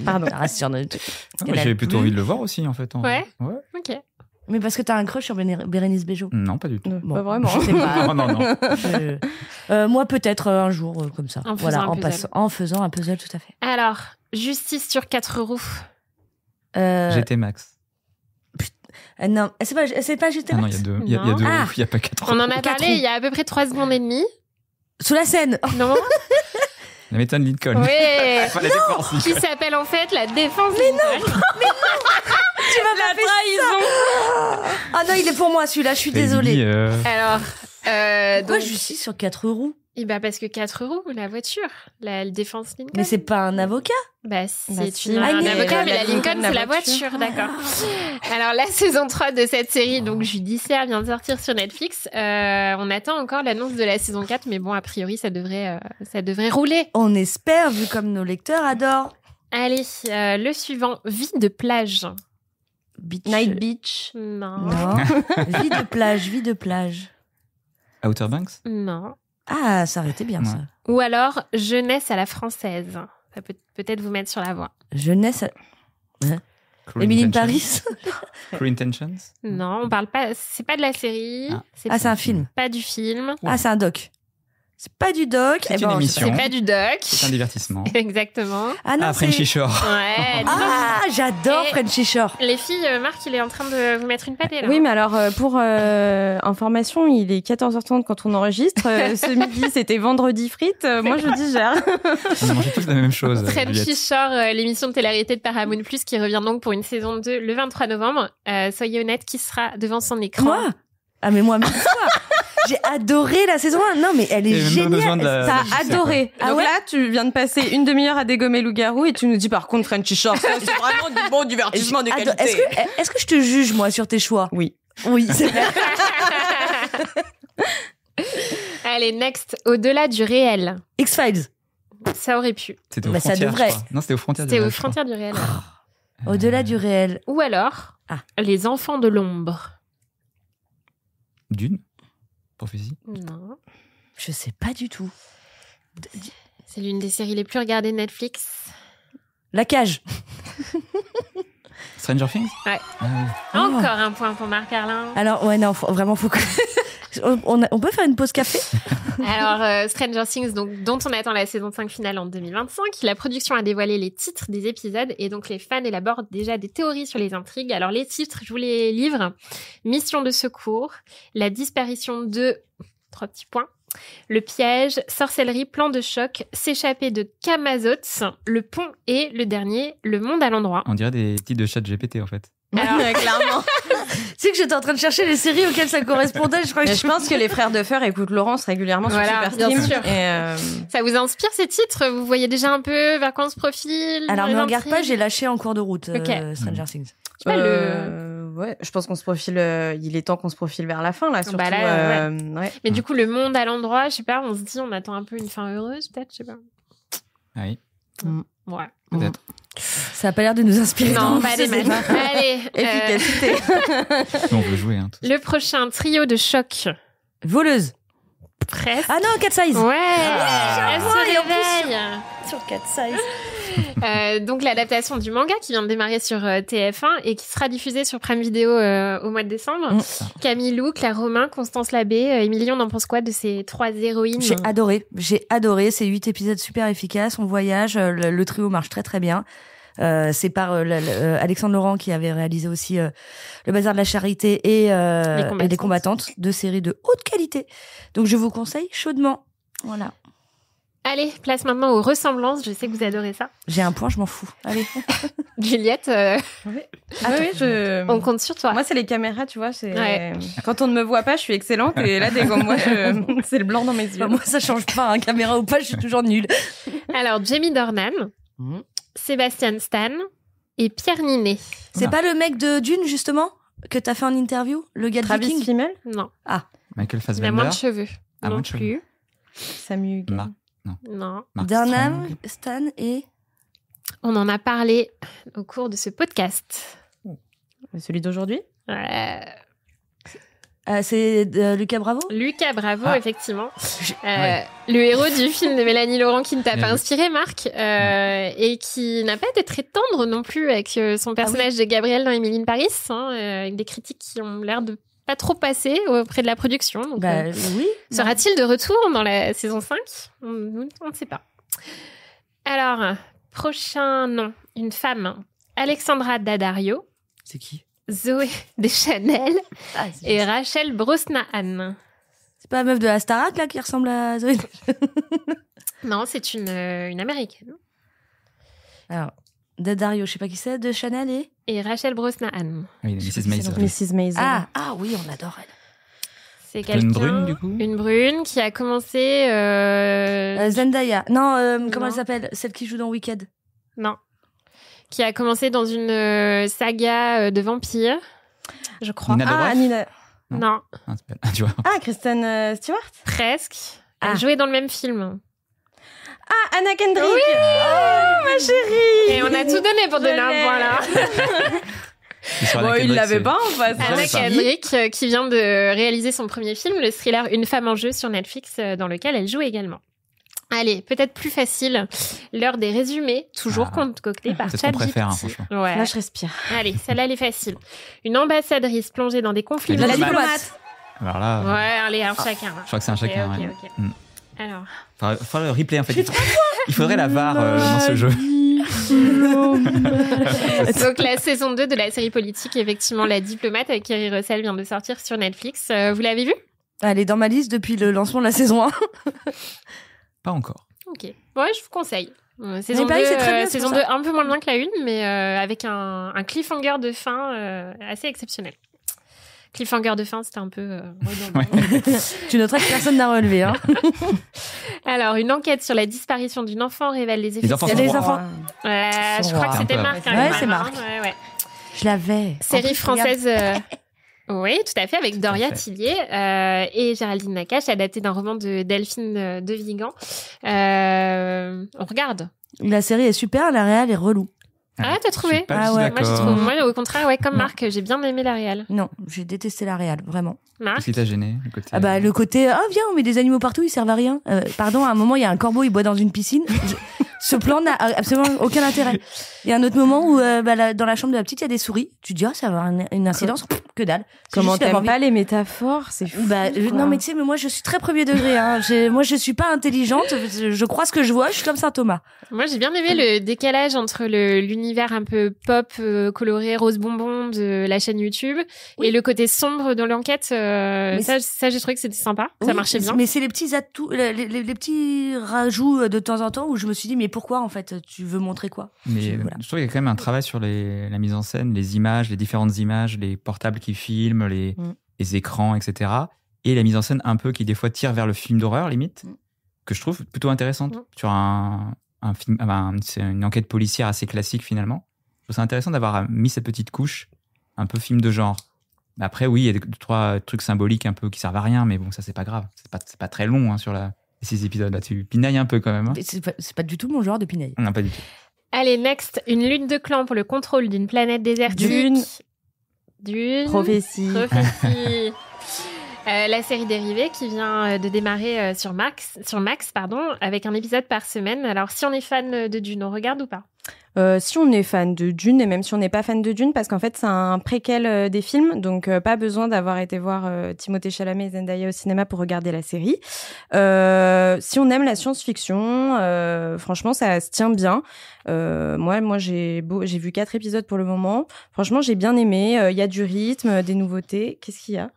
pardon. Reste sur notre Non, mais J'avais plutôt envie de le voir aussi, en fait. Ouais. Ouais. Ok. Mais parce que t'as un crush sur Bérénice Bejo. Non, pas du tout. Bon, Pas vraiment. Je sais pas. Non, non. Moi, peut-être un jour, comme ça. En faisant Voilà, un puzzle. en faisant un puzzle, tout à fait. Alors, justice sur 4 roues. GT Max. Non, c'est pas juste Ah non, il y a deux. Il y a deux. Ah. Il n'y a pas 4 On en a 4 parlé roues. il y a à peu près 3 secondes et demie. Sous la scène. Non. La méthode Lincoln. Oui. Enfin, la défense Qui Lincoln. s'appelle en fait la défense Lincoln. Tu m'as pas fait ça. Ah non, il est pour moi celui-là, je suis désolée. Baby, Alors, Pourquoi donc, justice sur 4 roues? parce que 4 roues, la voiture, la défense Lincoln. Mais c'est pas un avocat. Bah, Bah, c'est si. un Ah, mais avocat, mais la la Lincoln, Lincoln, c'est la la voiture. voiture, d'accord. Alors, la saison 3 de cette série, donc judiciaire, vient de sortir sur Netflix. On attend encore l'annonce de la saison 4, mais bon, a priori, ça devrait rouler. On espère, vu comme nos lecteurs adorent. Allez, le suivant, vie de plage. Beach. Night Beach. Non. Non. Vie de plage, vie de plage. Outer Banks. Non. Ah, ça aurait été bien, Ouais. ça. Ou alors, jeunesse à la française. Ça peut peut-être vous mettre sur la voie. Jeunesse. Cruel Emily in Intentions. Paris. Cruel Intentions. Non, on parle pas. C'est pas de la série. Ah. Ah, c'est un film. pas du film. Ah, c'est un doc. C'est pas du doc. C'est une on sait émission. pas. C'est pas du doc. C'est un divertissement. Exactement. Ah non, Ah, Frenchy c'est... Shore. Ouais. dis donc. Ah, j'adore Et- Frenchy Shore. Les filles, Marc, il est en train de vous mettre une pâtée là. Oui, mais alors, pour information, il est 14h30 quand on enregistre. Ce midi, c'était vendredi frites. Moi, je digère. On a mangé tous la même chose. Frenchy Juliette. Shore, l'émission de télé-réalité de Paramount Plus qui revient donc pour une saison 2 le 23 novembre. Soyez honnête, qui sera devant son écran? Moi Ah, mais moi, même toi. J'ai adoré la saison 1. Non, mais elle est Il y avait même pas besoin géniale. de la- T'as je sais adoré. Ah Donc ouais là, tu viens de passer une demi-heure à dégommer loup-garou et tu nous dis par contre Frenchy Shore, ça, c'est vraiment du bon divertissement de Adore- qualité. Est-ce que je te juge, moi, sur tes choix? Oui. Oui, c'est vrai. Allez, next. Au-delà du réel. X-Files. Ça aurait pu. C'était aux Bah, ça frontières, devrait. je crois. Non, c'était aux frontières. C'était du aux réel, je crois. frontières du réel. Au-delà du réel. Ou alors, Ah. les enfants de l'ombre. Dune. Prophétie. Non. Je sais pas du tout. C'est l'une des séries les plus regardées de Netflix. La cage. Stranger Things. Ouais. Ah, oui. Encore un point pour Marc Arlin. Alors, ouais, non, vraiment, faut que... on peut faire une pause café? Alors, Stranger Things, donc, dont on attend la saison 5 finale en 2025. La production a dévoilé les titres des épisodes et donc les fans élaborent déjà des théories sur les intrigues. Alors, les titres, je vous les livre. Mission de secours, la disparition de... 3 petits points. Le piège, sorcellerie, plan de choc, s'échapper de Kamazots, le pont et le dernier, le monde à l'endroit. On dirait des titres de chat GPT en fait. Alors- Ouais, clairement. Tu sais que j'étais en train de chercher les séries auxquelles ça correspondait. Je crois que Mais je pense que les frères Duffer écoutent Laurence régulièrement Voilà, sur bien Superstream. sûr. Et Ça vous inspire ces titres? Vous voyez déjà un peu vers quoi on se profile? Alors, les ne regarde pas, intrigues j'ai lâché en cours de route Ok. Stranger Things. Je sais pas, ouais, je pense qu'on se profile. Il est temps qu'on se profile vers la fin là, surtout. Bah là, ouais. Mais du coup, le monde à l'endroit, je sais pas, on se dit, on attend un peu une fin heureuse, peut-être, je sais pas. Ah oui, Ouais. peut-être. Ça a pas l'air de nous inspirer. Non, donc pas je des sais masses. pas. Allez, Efficacité. Nous, on veut jouer. Hein, tous. le prochain trio de choc. Voleuse. Presque. Ah non, Cat Size. Ouais, Ah. elle et en se plus réveille. Sur Cat Size. Donc l'adaptation du manga qui vient de démarrer sur TF1 et qui sera diffusée sur Prime Video au mois de décembre. Camille Lou, Claire Romain, Constance Labbé, Émilie, on en pense quoi de ces 3 héroïnes? J'ai adoré. C'est 8 épisodes super efficaces. On voyage. Le trio marche très très bien. C'est par Alexandre Laurent qui avait réalisé aussi Le Bazar de la Charité et Les Combattantes, 2 séries de haute qualité. Donc je vous conseille chaudement. Voilà. Allez, place maintenant aux ressemblances. Je sais que vous adorez ça. J'ai un point, je m'en fous. Allez. Juliette, Oui, on compte sur toi. Moi, c'est les caméras, tu vois. Ouais. Quand on ne me voit pas, je suis excellente. Et là, dès que moi, c'est le blanc dans mes yeux. Bah, moi, ça change pas, hein, caméra ou pas, je suis toujours nulle. Alors, Jamie Dornan, Sébastien Stan et Pierre Ninet. C'est pas le mec de Dune, justement, que t'as fait en interview? Le gars de Travis Viking? Fimmel, Non, Michael il a moins Fassbender. de cheveux. Ah, non moins de cheveux. plus. Samu Hugues. Mark Non. Mark Darnam, Strong. Stan et... On en a parlé au cours de ce podcast. Celui d'aujourd'hui. C'est Lucas Bravo. Lucas Bravo, effectivement. Ouais. Le héros du film de Mélanie Laurent qui ne t'a Bien pas vu. inspiré, Marc, et qui n'a pas été très tendre non plus avec son personnage de Gabriel dans Emily in Paris, avec des critiques qui ont l'air de pas trop passer auprès de la production. Donc, Oui. sera-t-il de retour dans la saison 5 On ne sait pas. Alors, prochain nom, une femme, Alexandra Daddario, C'est qui? Zoé Deschanel C'est et Rachel Brosnahan. pas la meuf de la Starac là qui ressemble à Zoé. Non, c'est une américaine. Alors, Daddario, je sais pas qui c'est, de Chanel Et Rachel Brosnahan. Oui, Mrs. Maisel. Mrs. Maisel. Ah oui, on adore elle. C'est quelqu'un. Une brune, du coup Une brune qui a commencé. Zendaya. Non, comment Non. elle s'appelle? Celle qui joue dans Wicked. Non. Qui a commencé dans une saga de vampires, je crois. Nina Dobrev Nina. Non, Ah, c'est pas- tu vois. Ah, Kristen Stewart. presque. Elle Ah. jouait dans le même film. Ah, Anna Kendrick. Oh, ma chérie. Et on a tout donné pour donner un point là. L'histoire Bon, d'Anna il Kendrick, l'avait c'est- pas en face. Ah, Anna c'est pas. Kendrick, qui vient de réaliser son premier film, le thriller Une femme en jeu sur Netflix, dans lequel elle joue également. Allez, peut-être plus facile, l'heure des résumés, toujours Ah. concoctés par C'est ce qu'on préfère, hein, ChatGPT. franchement. Ouais. Là, je respire. Allez, celle-là, elle est facile. Une ambassadrice plongée dans des conflits. La mondiaux. diplomate. Alors là, Ouais, allez, un chacun. je crois que c'est un chacun. Ok, ouais. ok. Mm. Alors, Faudrait le replay en fait. Il faudrait la VAR dans ce jeu. donc la saison 2 de la série politique, effectivement, La Diplomate avec Kerry Russell vient de sortir sur Netflix. Vous l'avez vu? Elle est dans ma liste depuis le lancement de la saison 1. Pas encore. Ok. Ouais, je vous conseille. Saison Mais pareil, 2, c'est très bien, c'est saison pour 2 ça. un peu moins bien que la 1, mais avec un cliffhanger de fin assez exceptionnel. Cliffhanger de fin, c'était un peu redondant. Tu noteras que personne n'a relevé. Hein. Alors, une enquête sur la disparition d'une enfant révèle les effets. Les enfants Il y a sont des rois. enfants. Je crois que Un c'était peu. Marc. Ouais, quand même, c'est hein. Marc. Ouais. Je l'avais. En Série plus, regarde. française. Oui, tout à fait, avec Doria fait. Tillier et Géraldine Nakache, adaptée d'un roman de Delphine de Vigan. On regarde. La série est super, la réal est relou. Ah, t'as trouvé? Je suis pas Ah du tout ouais. Moi, j'ai d'accord. trouvé. Moi, au contraire, ouais, comme Non. Marc, j'ai bien aimé la réal. Non, j'ai détesté la réal, vraiment. Marc? Qu'est-ce qui t'a gêné le côté Ah bah le côté viens on met des animaux partout ils servent à rien. Pardon, à un moment il y a un corbeau il boit dans une piscine. Ce plan n'a absolument aucun intérêt. Il y a un autre moment où dans la chambre de la petite il y a des souris. Tu te dis ça va avoir une incidence. Que dalle. C'est Comment juste d'avoir t'aimes envie- pas les métaphores? C'est fou. non mais tu sais mais moi je suis très premier degré. Hein. Moi je suis pas intelligente. Je crois ce que je vois. Je suis comme Saint Thomas. Moi, j'ai bien aimé le décalage entre l'univers un peu pop, coloré, rose bonbon de la chaîne YouTube et le côté sombre de l'enquête. Ça, j'ai trouvé que c'était sympa. Ça Oui, marchait bien. Mais c'est les petits atouts, les petits rajouts de temps en temps où je me suis dit mais pourquoi en fait tu veux montrer quoi? Mais Voilà. je trouve qu'il y a quand même un travail sur la mise en scène, les images, les différentes images, les portables qui filment, les écrans, etc. Et la mise en scène un peu qui des fois tire vers le film d'horreur limite, que je trouve plutôt intéressante sur un film, c'est une enquête policière assez classique finalement. Je trouve ça intéressant d'avoir mis cette petite couche un peu film de genre. Mais après oui, il y a deux, trois trucs symboliques un peu qui servent à rien, mais bon ça c'est pas grave, c'est pas très long hein, sur ces épisodes là. Tu pinailles un peu quand même. Hein. C'est pas du tout mon genre de pinaille. Non pas du tout. Allez, next, une lutte de clans pour le contrôle d'une planète désertique. Dune. Prophétie. La série dérivée qui vient de démarrer sur Max, avec un épisode par semaine. Alors, si on est fan de Dune, on regarde ou pas? Si on est fan de Dune, et même si on n'est pas fan de Dune, parce qu'en fait c'est un préquel des films, donc pas besoin d'avoir été voir Timothée Chalamet et Zendaya au cinéma pour regarder la série. Si on aime la science-fiction, franchement ça se tient bien. Moi j'ai vu 4 épisodes pour le moment. Franchement j'ai bien aimé. Il y a du rythme, des nouveautés. Qu'est-ce qu'il y a?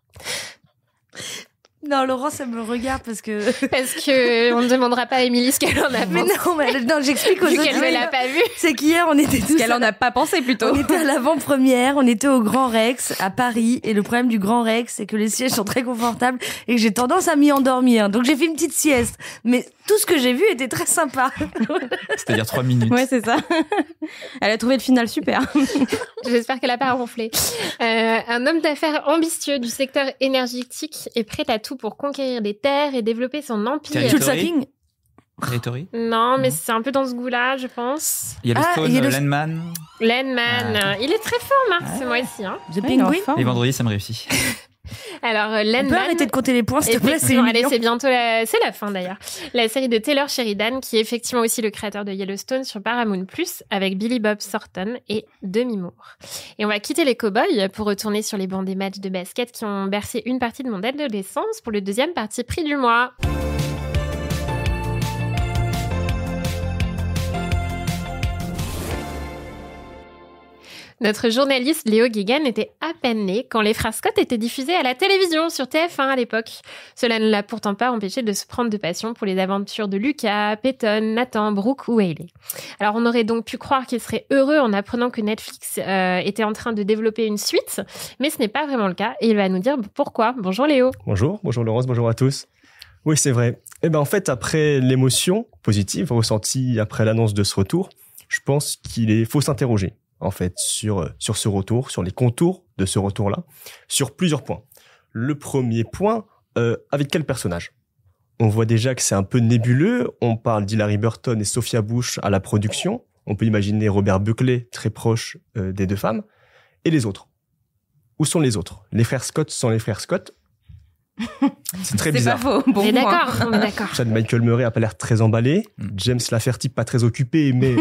Non, Laurent, ça me regarde parce que on ne demandera pas à Émilie ce qu'elle en a mais pensé. non, j'explique aux Vu autres. qu'elle ne l'a pas vu. C'est qu'hier, on était tous. Qu'elle en a pas pensé plutôt. On était à l'avant-première, on était au Grand Rex à Paris, et le problème du Grand Rex, c'est que les sièges sont très confortables et que j'ai tendance à m'y endormir. Donc j'ai fait une petite sieste, mais tout ce que j'ai vu était très sympa. C'est-à-dire 3 minutes. Ouais, c'est ça. Elle a trouvé le final super. J'espère qu'elle n'a pas ronflé. Un homme d'affaires ambitieux du secteur énergétique est prêt à tout pour conquérir des terres et développer son empire. Territoire. Tulsa King. Territory. Non, mais c'est un peu dans ce goût-là, je pense. Yellowstone, Landman. Landman, il est très fort, Marc, ce mois-ci. Hein. The Penguin. Les vendredis, ça me réussit. Alors, On peut Landman... arrêter de compter les points, s'il te plaît, c'est Effectivement, allez, humiliant. c'est bientôt c'est la fin d'ailleurs. La série de Taylor Sheridan, qui est effectivement aussi le créateur de Yellowstone sur Paramount+, avec Billy Bob Thornton et Demi Moore. Et on va quitter les cow-boys pour retourner sur les bancs des matchs de basket qui ont bercé une partie de mon adolescence pour le deuxième parti pris du mois. Notre journaliste Léo Guéguen était à peine né quand les frères Scott étaient diffusés à la télévision sur TF1 à l'époque. Cela ne l'a pourtant pas empêché de se prendre de passion pour les aventures de Lucas, Peyton, Nathan, Brooke ou Hailey. Alors on aurait donc pu croire qu'il serait heureux en apprenant que Netflix était en train de développer une suite, mais ce n'est pas vraiment le cas et il va nous dire pourquoi. Bonjour Léo. Bonjour Laurence, bonjour à tous. Oui, c'est vrai. En fait, après l'émotion positive ressentie après l'annonce de ce retour, je pense faut s'interroger en fait sur ce retour, sur les contours de ce retour-là, sur plusieurs points. Le premier point, avec quel personnage ? On voit déjà que c'est un peu nébuleux. On parle d'Hilary Burton et Sophia Bush à la production. On peut imaginer Robert Buckley, très proche des deux femmes. Et les autres ? Où sont les autres ? Les frères Scott sans les frères Scott ? C'est très bizarre. C'est pas faux. Bon, On est d'accord. Chad Michael Murray a pas l'air très emballé. James Lafferty pas très occupé, mais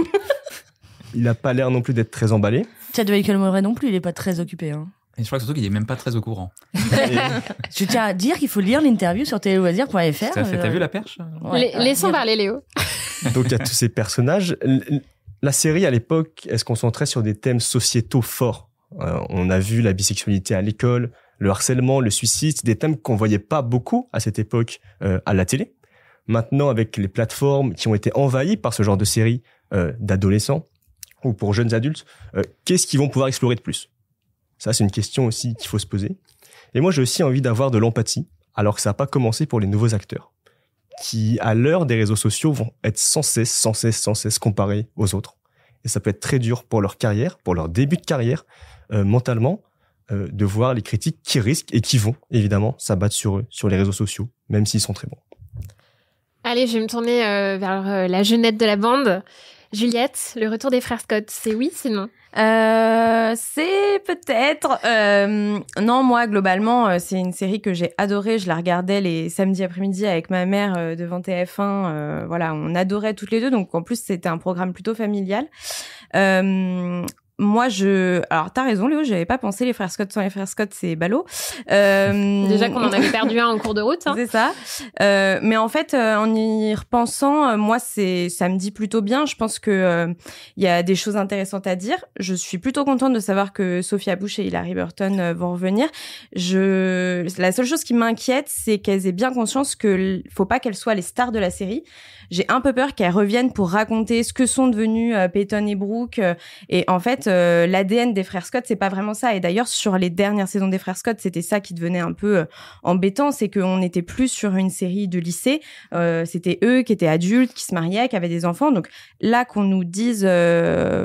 il a pas l'air non plus d'être très emballé. Chad Michael Murray non plus, il est pas très occupé. Hein. Et je crois que surtout qu'il est même pas très au courant. Je tiens à dire qu'il faut lire l'interview sur téléloisirs.fr. T'as vu la perche ? Laissons parler Léo. Donc il y a tous ces personnages. La série à l'époque, elle se concentrait sur des thèmes sociétaux forts. On a vu la bisexualité à l'école, le harcèlement, le suicide, des thèmes qu'on voyait pas beaucoup à cette époque à la télé. Maintenant, avec les plateformes qui ont été envahies par ce genre de séries d'adolescents ou pour jeunes adultes, qu'est-ce qu'ils vont pouvoir explorer de plus ? Ça, c'est une question aussi qu'il faut se poser. Et moi, j'ai aussi envie d'avoir de l'empathie, alors que ça n'a pas commencé pour les nouveaux acteurs, qui, à l'heure des réseaux sociaux, vont être sans cesse comparés aux autres. Et ça peut être très dur pour leur carrière, pour leur début de carrière, mentalement, de voir les critiques qui risquent et qui vont, évidemment, s'abattre sur eux, sur les réseaux sociaux, même s'ils sont très bons. Allez, je vais me tourner vers la jeunette de la bande. Juliette, le retour des frères Scott, c'est oui, c'est non ? C'est peut-être. Non, moi, globalement, c'est une série que j'ai adorée. Je la regardais les samedis après-midi avec ma mère devant TF1. Voilà, on adorait toutes les deux. Donc, en plus, c'était un programme plutôt familial. Moi, alors t'as raison, Léo, j'avais pas pensé les frères Scott sans les frères Scott, c'est ballot. Déjà qu'on en avait perdu un en cours de route. Hein. C'est ça. Mais en fait, en y repensant, moi, ça me dit plutôt bien. Je pense que il y a des choses intéressantes à dire. Je suis plutôt contente de savoir que Sophia Bush et Hilary Burton vont revenir. La seule chose qui m'inquiète, c'est qu'elles aient bien conscience que faut pas qu'elles soient les stars de la série. J'ai un peu peur qu'elles reviennent pour raconter ce que sont devenus Peyton et Brooke. Et en fait, l'ADN des frères Scott, c'est pas vraiment ça. Et d'ailleurs, sur les dernières saisons des frères Scott, c'était ça qui devenait un peu embêtant, c'est qu'on n'était plus sur une série de lycée. C'était eux qui étaient adultes, qui se mariaient, qui avaient des enfants. Donc là, qu'on nous dise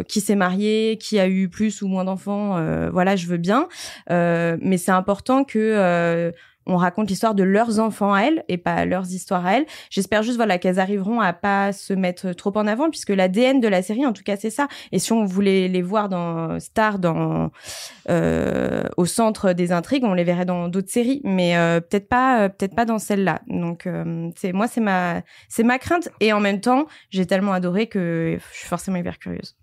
qui s'est marié, qui a eu plus ou moins d'enfants, voilà, je veux bien. Mais c'est important que on raconte l'histoire de leurs enfants à elles et pas leurs histoires à elles. J'espère juste qu'elles arriveront à pas se mettre trop en avant, puisque l'ADN de la série, en tout cas, c'est ça. Et si on voulait les voir dans Star, au centre des intrigues, on les verrait dans d'autres séries, mais peut-être pas dans celle-là. Donc c'est ma crainte. Et en même temps, j'ai tellement adoré que je suis forcément hyper curieuse.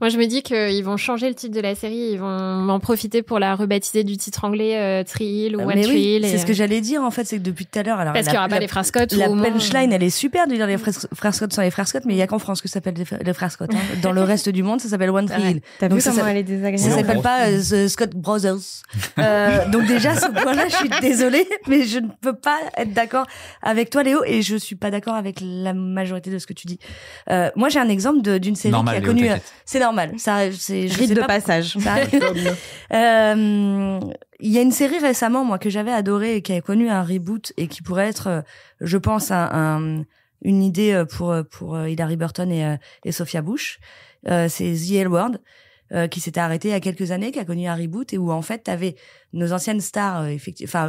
Moi, je me dis qu'ils vont changer le titre de la série. Ils vont en profiter pour la rebaptiser du titre anglais Thrill ou One Thrill. Oui, c'est ce que j'allais dire, en fait, c'est que depuis tout à l'heure... Parce qu'il n'y aura pas les frères Scott. La punchline, elle est super de dire les frères Scott sans les frères Scott, mais il n'y a qu'en France que ça s'appelle les frères Scott. Hein. Dans le reste du monde, ça s'appelle One Thrill. T'as vu comment elle est désagréable. Ça s'appelle pas The Scott Brothers. Donc déjà, ce point-là, je suis désolée, mais je ne peux pas être d'accord avec toi, Léo, et je suis pas d'accord avec la majorité de ce que tu dis. Moi, j'ai un exemple d'une série qui a connu... C'est normal. Ça, c'est rite de passage. Il y a une série récemment, moi, que j'avais adorée et qui a connu un reboot et qui pourrait être, je pense, une idée pour Hilary Burton et Sophia Bush. C'est The L Word. qui s'était arrêté il y a quelques années, qui a connu un reboot et où en fait t'avais nos anciennes stars,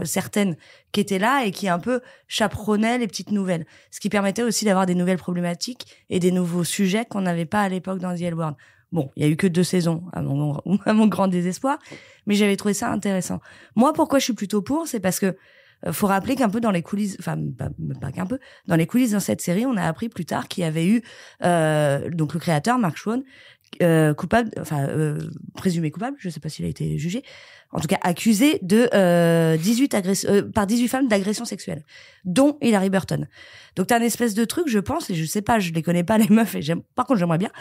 certaines qui étaient là et qui un peu chaperonnaient les petites nouvelles, ce qui permettait aussi d'avoir des nouvelles problématiques et des nouveaux sujets qu'on n'avait pas à l'époque dans The L Word. Bon, il y a eu que 2 saisons à mon grand désespoir, mais j'avais trouvé ça intéressant. Moi, pourquoi je suis plutôt pour, c'est parce que faut rappeler qu'un peu dans les coulisses, enfin pas qu'un peu, dans les coulisses dans cette série, on a appris plus tard qu'il y avait eu donc le créateur Mark Schwann coupable, présumé coupable, je sais pas s'il a été jugé, en tout cas accusé de 18 femmes d'agression sexuelle, dont Hilarie Burton. Donc t'as une espèce de truc, je pense, et je sais pas, je les connais pas les meufs, et par contre j'aimerais bien,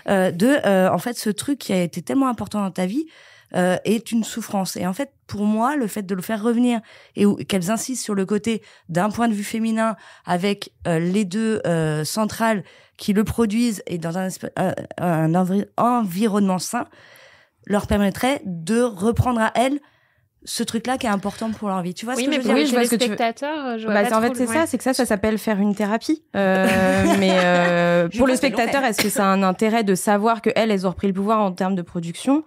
en fait ce truc qui a été tellement important dans ta vie est une souffrance. Et en fait, pour moi, le fait de le faire revenir et qu'elles insistent sur le côté d'un point de vue féminin avec les deux centrales qui le produisent et dans un environnement sain, leur permettrait de reprendre à elles ce truc-là qui est important pour leur vie. Tu vois ce que je veux dire? Oui, je vois les ce que tu veux. spectateurs, En fait, c'est ça, c'est que ça s'appelle faire une thérapie. Mais pour le spectateur, est-ce que ça a un intérêt de savoir que elles ont repris le pouvoir en termes de production?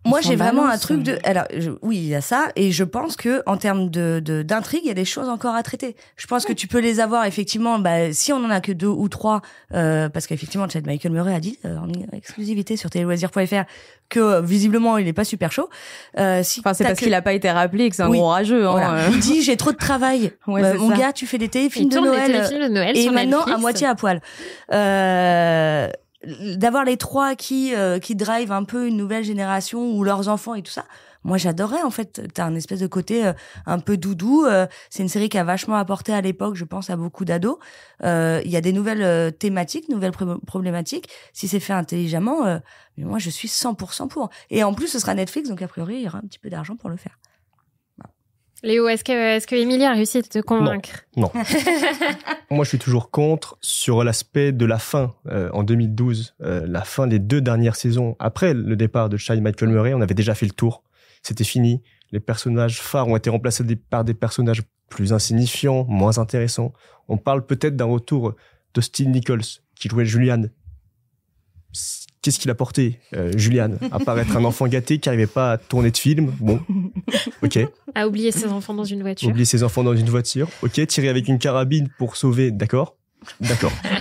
Moi, j'ai vraiment un truc de. Alors, oui, il y a ça, et je pense que en termes d'intrigue, il y a des choses encore à traiter. Je pense que tu peux les avoir effectivement. Si on en a que 2 ou 3, parce qu'effectivement, Chad Michael Murray a dit en exclusivité sur téléloisirs.fr que visiblement, il est pas super chaud. C'est parce qu'il a pas été rappelé que c'est un gros rageux. Voilà. Il dit j'ai trop de travail. Mon gars, tu fais des téléfilms de Noël, et maintenant Netflix. À moitié à poil. D'avoir les 3 qui drive un peu une nouvelle génération ou leurs enfants et tout ça. Moi, j'adorais, en fait. T'as un espèce de côté un peu doudou. C'est une série qui a vachement apporté à l'époque, je pense, à beaucoup d'ados. Il y a des nouvelles thématiques, nouvelles problématiques. Si c'est fait intelligemment, mais moi, je suis 100% pour. Et en plus, ce sera Netflix, donc a priori, il y aura un petit peu d'argent pour le faire. Léo, est-ce que Émilie a réussi à te convaincre? Non. Moi, je suis toujours contre sur l'aspect de la fin. En 2012, la fin des 2 dernières saisons, après le départ de Chad Michael Murray, on avait déjà fait le tour. C'était fini. Les personnages phares ont été remplacés par des personnages plus insignifiants, moins intéressants. On parle peut-être d'un retour de Steve Nichols, qui jouait Julian. Qu'est-ce qu'il a porté, Julian? À part être un enfant gâté qui n'arrivait pas à tourner de film. Bon, ok. À oublier ses enfants dans une voiture. Oublier ses enfants dans une voiture. Ok, tirer avec une carabine pour sauver. D'accord.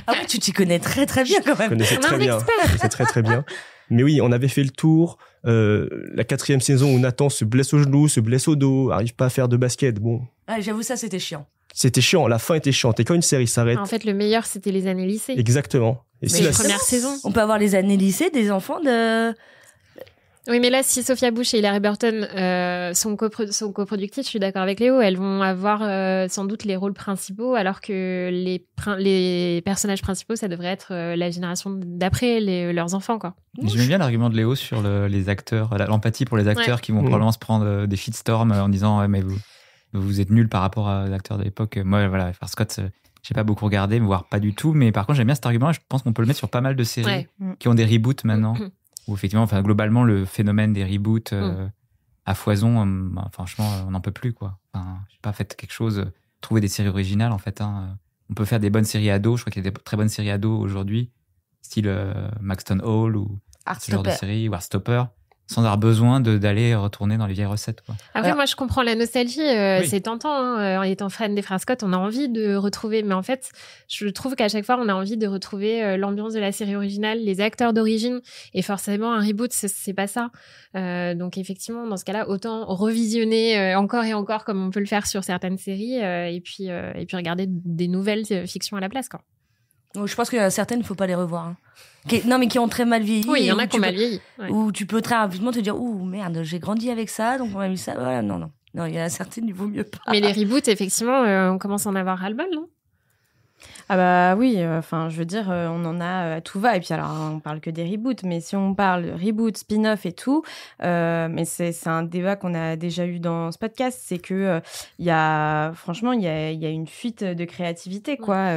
Ah oui, tu t'y connais très très bien quand même. Je connaissais très bien. C'est très très bien. Mais oui, on avait fait le tour. La 4e saison où Nathan se blesse au genou, se blesse au dos, arrive pas à faire de basket. Bon. Ah, j'avoue, ça c'était chiant. C'était chiant. La fin était chiante. Et quand une série s'arrête. En fait, le meilleur, c'était les années lycée. Exactement. Et les premières saisons. On peut avoir les années lycée des enfants de. Oui, mais là, si Sophia Bush et Hilarie Burton sont coproductrices, je suis d'accord avec Léo, elles vont avoir sans doute les rôles principaux, alors que les personnages principaux, ça devrait être la génération d'après, leurs enfants, quoi. J'aime bien l'argument de Léo sur les acteurs, l'empathie pour les acteurs qui vont probablement se prendre des shitstorms en disant ouais, mais vous êtes nuls par rapport aux acteurs de l'époque. Moi, voilà, Far Scott, j'ai pas beaucoup regardé, voire pas du tout, mais par contre, j'aime bien cet argument et je pense qu'on peut le mettre sur pas mal de séries qui ont des reboots maintenant. Où effectivement, globalement, le phénomène des reboots à foison, franchement, on n'en peut plus, quoi. Je sais pas, faites quelque chose, trouver des séries originales, en fait. On peut faire des bonnes séries ados. Je crois qu'il y a des très bonnes séries ados aujourd'hui, style Maxton Hall ou ce genre de série, ou Heartstopper, sans avoir besoin d'aller retourner dans les vieilles recettes, quoi. Après, moi, je comprends la nostalgie. C'est tentant. En étant fan des frères Scott, on a envie de retrouver. Mais en fait, je trouve qu'à chaque fois, on a envie de retrouver l'ambiance de la série originale, les acteurs d'origine. Et forcément, un reboot, c'est pas ça. Donc, effectivement, dans ce cas-là, autant revisionner encore et encore, comme on peut le faire sur certaines séries, et puis regarder des nouvelles fictions à la place, quoi. Donc, je pense qu'il y a certaines, il ne faut pas les revoir. Hein. Qui ont très mal vieilli. Oui, il y en a qui ont mal vieilli. Ouais. Où tu peux très rapidement te dire, ouh, merde, j'ai grandi avec ça, donc on m'a mis ça. Voilà, non, il y en a certaines, il vaut mieux pas. Mais les reboots, effectivement, on commence à en avoir ras-le-bol, non? Ah bah oui, je veux dire, on en a à tout va. Et puis alors, on parle que des reboots, mais si on parle reboot, spin-off et tout, mais c'est un débat qu'on a déjà eu dans ce podcast, c'est que il y a une fuite de créativité, quoi.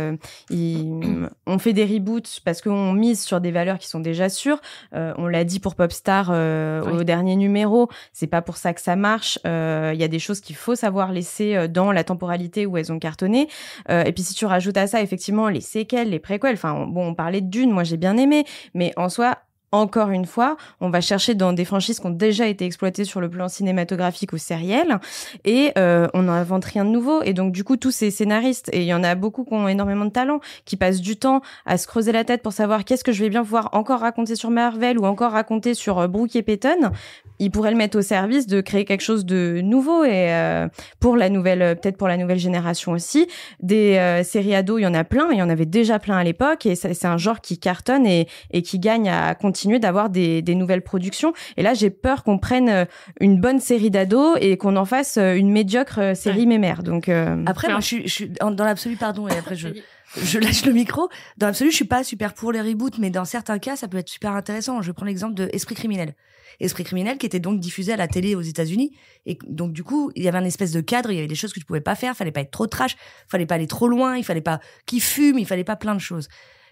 On fait des reboots parce qu'on mise sur des valeurs qui sont déjà sûres. On l'a dit pour Popstar au dernier numéro, c'est pas pour ça que ça marche. Il y a des choses qu'il faut savoir laisser dans la temporalité où elles ont cartonné. Et puis si tu rajoutes à ça effectivement les séquelles, les préquels, on parlait de Dune, moi j'ai bien aimé, mais en soi encore une fois, on va chercher dans des franchises qui ont déjà été exploitées sur le plan cinématographique ou sériel, et on n'invente rien de nouveau. Et donc, du coup, tous ces scénaristes, et il y en a beaucoup qui ont énormément de talent, qui passent du temps à se creuser la tête pour savoir qu'est-ce que je vais bien pouvoir encore raconter sur Marvel ou encore raconter sur Brooke et Peyton, ils pourraient le mettre au service de créer quelque chose de nouveau, et pour la nouvelle, peut-être pour la nouvelle génération aussi. Des séries ados, il y en a plein, il y en avait déjà plein à l'époque, et c'est un genre qui cartonne et qui gagne à continuer d'avoir des nouvelles productions. Et là, j'ai peur qu'on prenne une bonne série d'ados et qu'on en fasse une médiocre série mémère. Donc après, moi, je suis dans l'absolu, pardon, et après je lâche le micro. Dans l'absolu, je suis pas super pour les reboots, mais dans certains cas, ça peut être super intéressant. Je prends l'exemple de Esprit criminel. Esprit criminel qui était donc diffusé à la télé aux États-Unis, et donc du coup, il y avait un espèce de cadre, il y avait des choses que tu pouvais pas faire, fallait pas être trop trash, fallait pas aller trop loin, il fallait pas qu'il fume, il fallait pas plein de choses.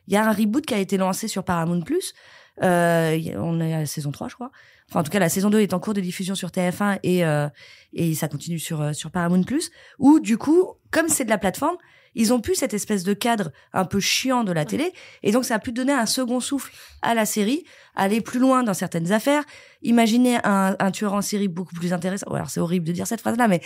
Il y a un reboot qui a été lancé sur Paramount+. On est à la saison 3, je crois. Enfin, en tout cas, la saison 2 est en cours de diffusion sur TF1 et ça continue sur Paramount+, où, du coup, comme c'est de la plateforme, ils ont pu cette espèce de cadre un peu chiant de la télé, et donc ça a pu donner un second souffle à la série, aller plus loin dans certaines affaires, imaginer un tueur en série beaucoup plus intéressant. Alors c'est horrible de dire cette phrase-là, mais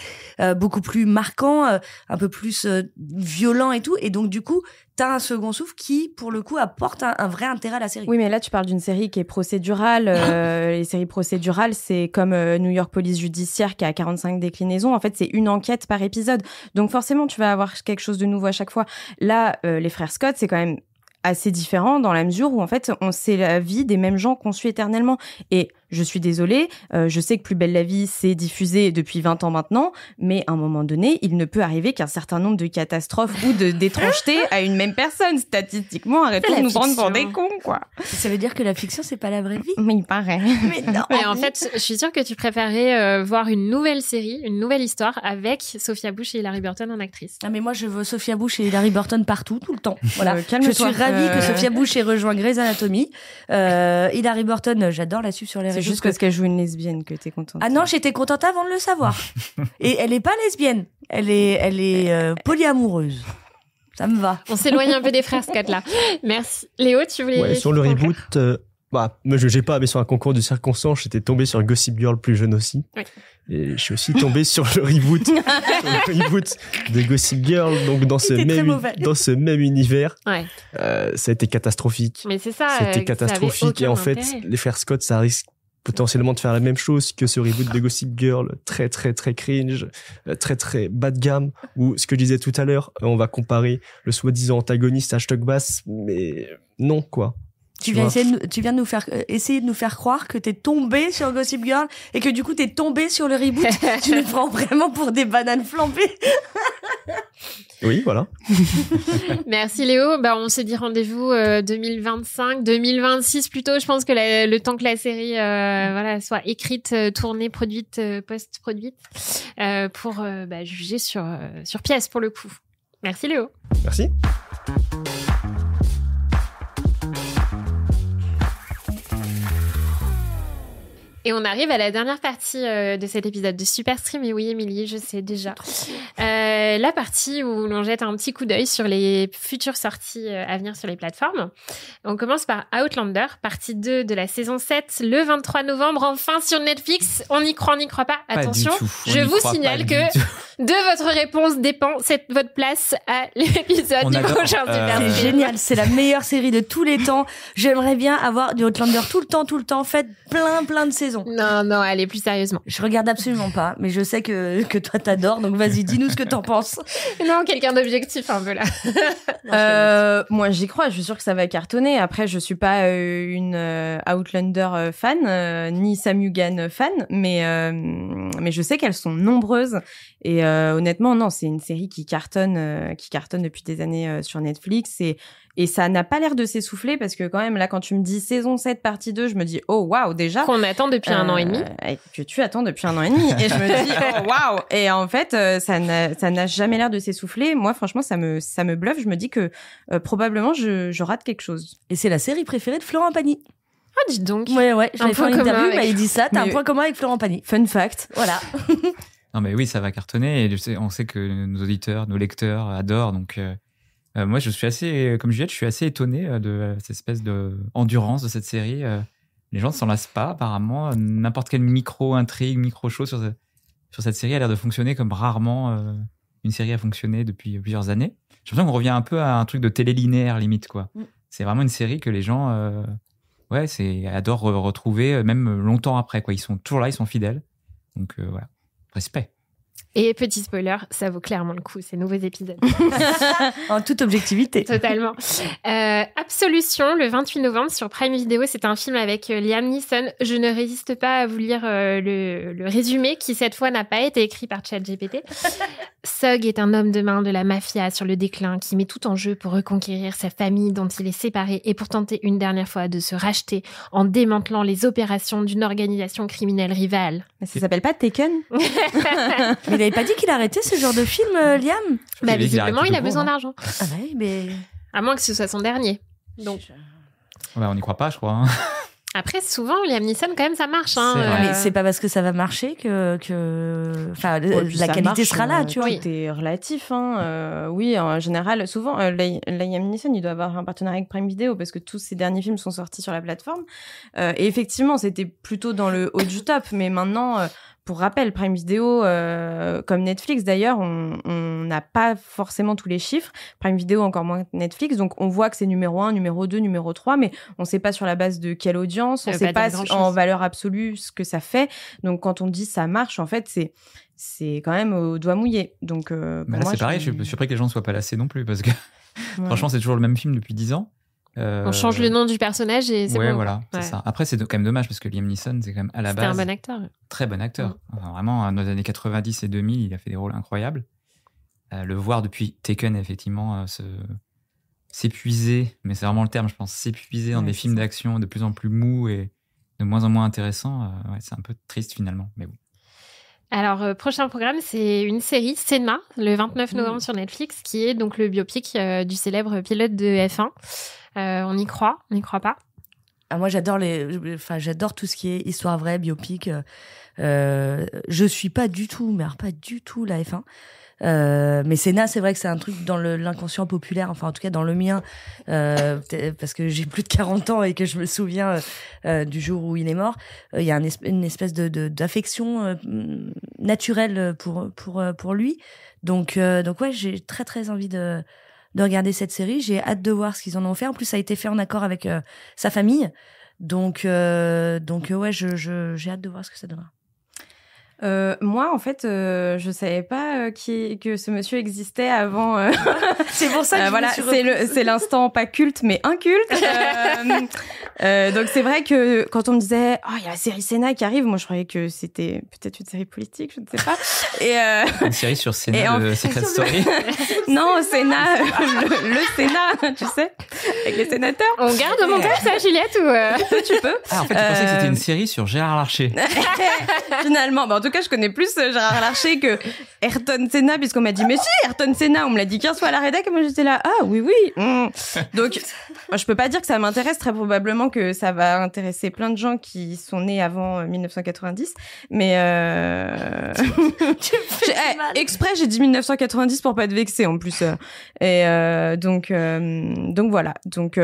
beaucoup plus marquant, un peu plus violent et tout, et donc du coup, t'as un second souffle qui, pour le coup, apporte un vrai intérêt à la série. Oui, mais là, tu parles d'une série qui est procédurale. Les séries procédurales, c'est comme New York Police Judiciaire qui a 45 déclinaisons. En fait, c'est une enquête par épisode. Donc forcément, tu vas avoir quelque chose de nouveau à chaque fois. Là, les frères Scott, c'est quand même assez différent dans la mesure où en fait c'est la vie des mêmes gens qu'on suit éternellement, et je suis désolée, je sais que Plus belle la vie c'est diffusé depuis 20 ans maintenant, mais à un moment donné il ne peut arriver qu'un certain nombre de catastrophes ou d'étrangetés à une même personne. Statistiquement, arrêtons de nous prendre pour des cons, quoi. Ça veut dire que la fiction c'est pas la vraie vie? Mais il paraît. Mais non. Mais en fait, je suis sûre que tu préférerais voir une nouvelle série, une nouvelle histoire avec Sophia Bush et Hilary Burton en actrice. Ah mais moi je veux Sophia Bush et Hilary Burton partout, tout le temps. Voilà. Calme-toi. Je suis ravie que Sophia Bush ait rejoint Grey's Anatomy. Hilary Burton, j'adore la suivre sur les réseaux. C'est juste parce qu'elle joue une lesbienne que t'es contente. Ah non, j'étais contente avant de le savoir. Et elle est pas lesbienne. Elle est polyamoureuse. Ça me va. On s'éloigne un peu des frères Scott là. Merci. Léo, tu voulais... Ouais, sur le reboot, moi, j'ai pas, mais sur un concours de circonstances, j'étais tombé sur Gossip Girl plus jeune aussi. Oui. Et je suis aussi tombé sur le reboot, de Gossip Girl, donc dans ce même univers. Ouais. Ça a été catastrophique. Mais c'est ça. C'était catastrophique. Et en fait, les frères Scott, ça risque potentiellement de faire la même chose que ce reboot de Gossip Girl, très très très cringe, très très bas de gamme, où ce que je disais tout à l'heure, on va comparer le soi-disant antagoniste à Stock Bass, mais non, quoi. Tu viens de nous faire essayer de nous faire croire que t'es tombé sur Gossip Girl et que du coup t'es tombé sur le reboot. Tu nous prends vraiment pour des bananes flambées. Oui, voilà. Merci Léo. On se dit rendez-vous 2025, 2026 plutôt. Je pense que le temps que la série soit écrite, tournée, produite, post-produite, pour juger sur pièce pour le coup. Merci Léo. Merci. Et on arrive à la dernière partie de cet épisode de Superstream. Et oui, Émilie, je sais déjà. La partie où l'on jette un petit coup d'œil sur les futures sorties à venir sur les plateformes. On commence par Outlander, partie 2 de la saison 7, le 23 novembre, enfin sur Netflix. On y croit, on n'y croit pas. Attention, je vous signale que de votre réponse dépend votre place à l'épisode du prochain Superstream. C'est génial, c'est la meilleure série de tous les temps. J'aimerais bien avoir du Outlander tout le temps. Faites plein de saisons. Non, allez, plus sérieusement. Je regarde absolument pas, mais je sais que toi t'adores, donc vas-y, dis-nous ce que t'en penses. Non, quelqu'un d'objectif un peu là. Moi, j'y crois, je suis sûre que ça va cartonner. Après, je suis pas une Outlander fan, ni Sam Hugan fan, mais je sais qu'elles sont nombreuses. Et honnêtement, non, c'est une série qui cartonne depuis des années sur Netflix. Et ça n'a pas l'air de s'essouffler parce que quand même, là, quand tu me dis saison 7, partie 2, je me dis, oh, waouh, déjà. Qu'on attend depuis un an et demi. Que tu attends depuis un an et demi. Et je me dis, oh, waouh. Et en fait, ça n'a jamais l'air de s'essouffler. Moi, franchement, ça me bluffe. Je me dis que probablement, je rate quelque chose. Et c'est la série préférée de Florent Pagny. Ah, dis donc. Ouais, j'avais fait une interview, il dit ça, t'as un Mais point commun avec Florent Pagny. Fun fact. Voilà. Non, mais oui, ça va cartonner. Et on sait que nos auditeurs, nos lecteurs adorent. Donc, moi, je suis assez, comme Juliette, je suis assez étonné de cette espèce de endurance de cette série. les gens ne s'en lassent pas, apparemment. N'importe quelle micro-intrigue, micro-chose sur cette série a l'air de fonctionner comme rarement une série a fonctionné depuis plusieurs années. J'ai l'impression qu'on revient un peu à un truc de télé linéaire, limite, quoi. C'est vraiment une série que les gens adorent retrouver, même longtemps après, quoi. Ils sont toujours là, ils sont fidèles. Donc, voilà. Respect. Et petit spoiler, ça vaut clairement le coup, ces nouveaux épisodes. En toute objectivité. Totalement. Absolution, le 28 novembre sur Prime Video, c'est un film avec Liam Neeson. Je ne résiste pas à vous lire le résumé qui, cette fois, n'a pas été écrit par ChatGPT. Sugg est un homme de main de la mafia sur le déclin qui met tout en jeu pour reconquérir sa famille dont il est séparé et pour tenter une dernière fois de se racheter en démantelant les opérations d'une organisation criminelle rivale. Mais ça s'appelle pas Taken? Mais il avait pas dit qu'il arrêtait ce genre de film, Liam? Bah, visiblement, il a tout besoin court, d'argent. Ah ouais, mais... À moins que ce soit son dernier. Donc, Ouais, on n'y croit pas, je crois. Hein. après, souvent, Liam Neeson, quand même, ça marche. Hein. C'est vrai. Mais c'est pas parce que ça va marcher enfin, la qualité sera là, tu vois. Tout est relatif. Oui, en général, souvent, Liam Neeson, il doit avoir un partenariat avec Prime Video parce que tous ses derniers films sont sortis sur la plateforme. Et effectivement, c'était plutôt dans le haut du top. Mais maintenant, pour rappel, Prime Video, comme Netflix d'ailleurs, on n'a pas forcément tous les chiffres. Prime Video, encore moins que Netflix. Donc, on voit que c'est numéro 1, numéro 2, numéro 3, mais on ne sait pas sur la base de quelle audience, on ne sait pas en valeur absolue ce que ça fait. Donc, quand on dit ça marche, en fait, c'est quand même au doigt mouillé. Donc, Mais là, c'est pareil, je suis surpris que les gens ne soient pas lassés non plus, parce que franchement, c'est toujours le même film depuis 10 ans. On change le nom du personnage et c'est bon. Voilà, c'est ça. Après, c'est quand même dommage parce que Liam Neeson, c'est quand même à la base. C'était un bon acteur. Très bon acteur. Enfin, vraiment, dans les années 90 et 2000, il a fait des rôles incroyables. Le voir depuis Taken, effectivement, s'épuiser, mais c'est vraiment le terme, je pense, s'épuiser dans des films d'action de plus en plus mous et de moins en moins intéressants, c'est un peu triste finalement. Mais bon. Alors, prochain programme, c'est une série, Senna, le 29 novembre sur Netflix, qui est donc le biopic du célèbre pilote de F1. On y croit pas? Ah, moi, j'adore j'adore tout ce qui est histoire vraie, biopic. Je suis pas du tout, mais alors pas du tout la F1. Mais Senna, c'est vrai que c'est un truc dans l'inconscient populaire, enfin en tout cas dans le mien, parce que j'ai plus de 40 ans et que je me souviens du jour où il est mort. Il y a une espèce d'affection naturelle pour lui. Donc ouais, j'ai très très envie de regarder cette série. J'ai hâte de voir ce qu'ils en ont fait. En plus, ça a été fait en accord avec sa famille. Donc ouais, j'ai hâte de voir ce que ça donnera. Moi, en fait, je savais pas que ce monsieur existait avant. C'est pour ça que voilà, c'est l'instant pas culte, mais inculte. Donc c'est vrai que quand on me disait, il y a la série Senna qui arrive, moi je croyais que c'était peut-être une série politique, je ne sais pas. Et une série sur Senna, le Secret Story. Non, Senna, le Sénat, tu sais, avec les sénateurs. On garde au montage ça, Juliette, ou tu peux. Ah, en fait, tu pensais que c'était une série sur Gérard Larcher. Finalement, en tout cas, je connais plus Gérard Larcher que Ayrton Senna, puisqu'on m'a dit, mais si, Ayrton Senna, on me l'a dit 15 fois à la rédac, et moi j'étais là, oui. Donc, moi, je peux pas dire que ça m'intéresse, très probablement que ça va intéresser plein de gens qui sont nés avant 1990, mais exprès, j'ai dit 1990 pour pas te vexer, en plus. Donc voilà. Donc,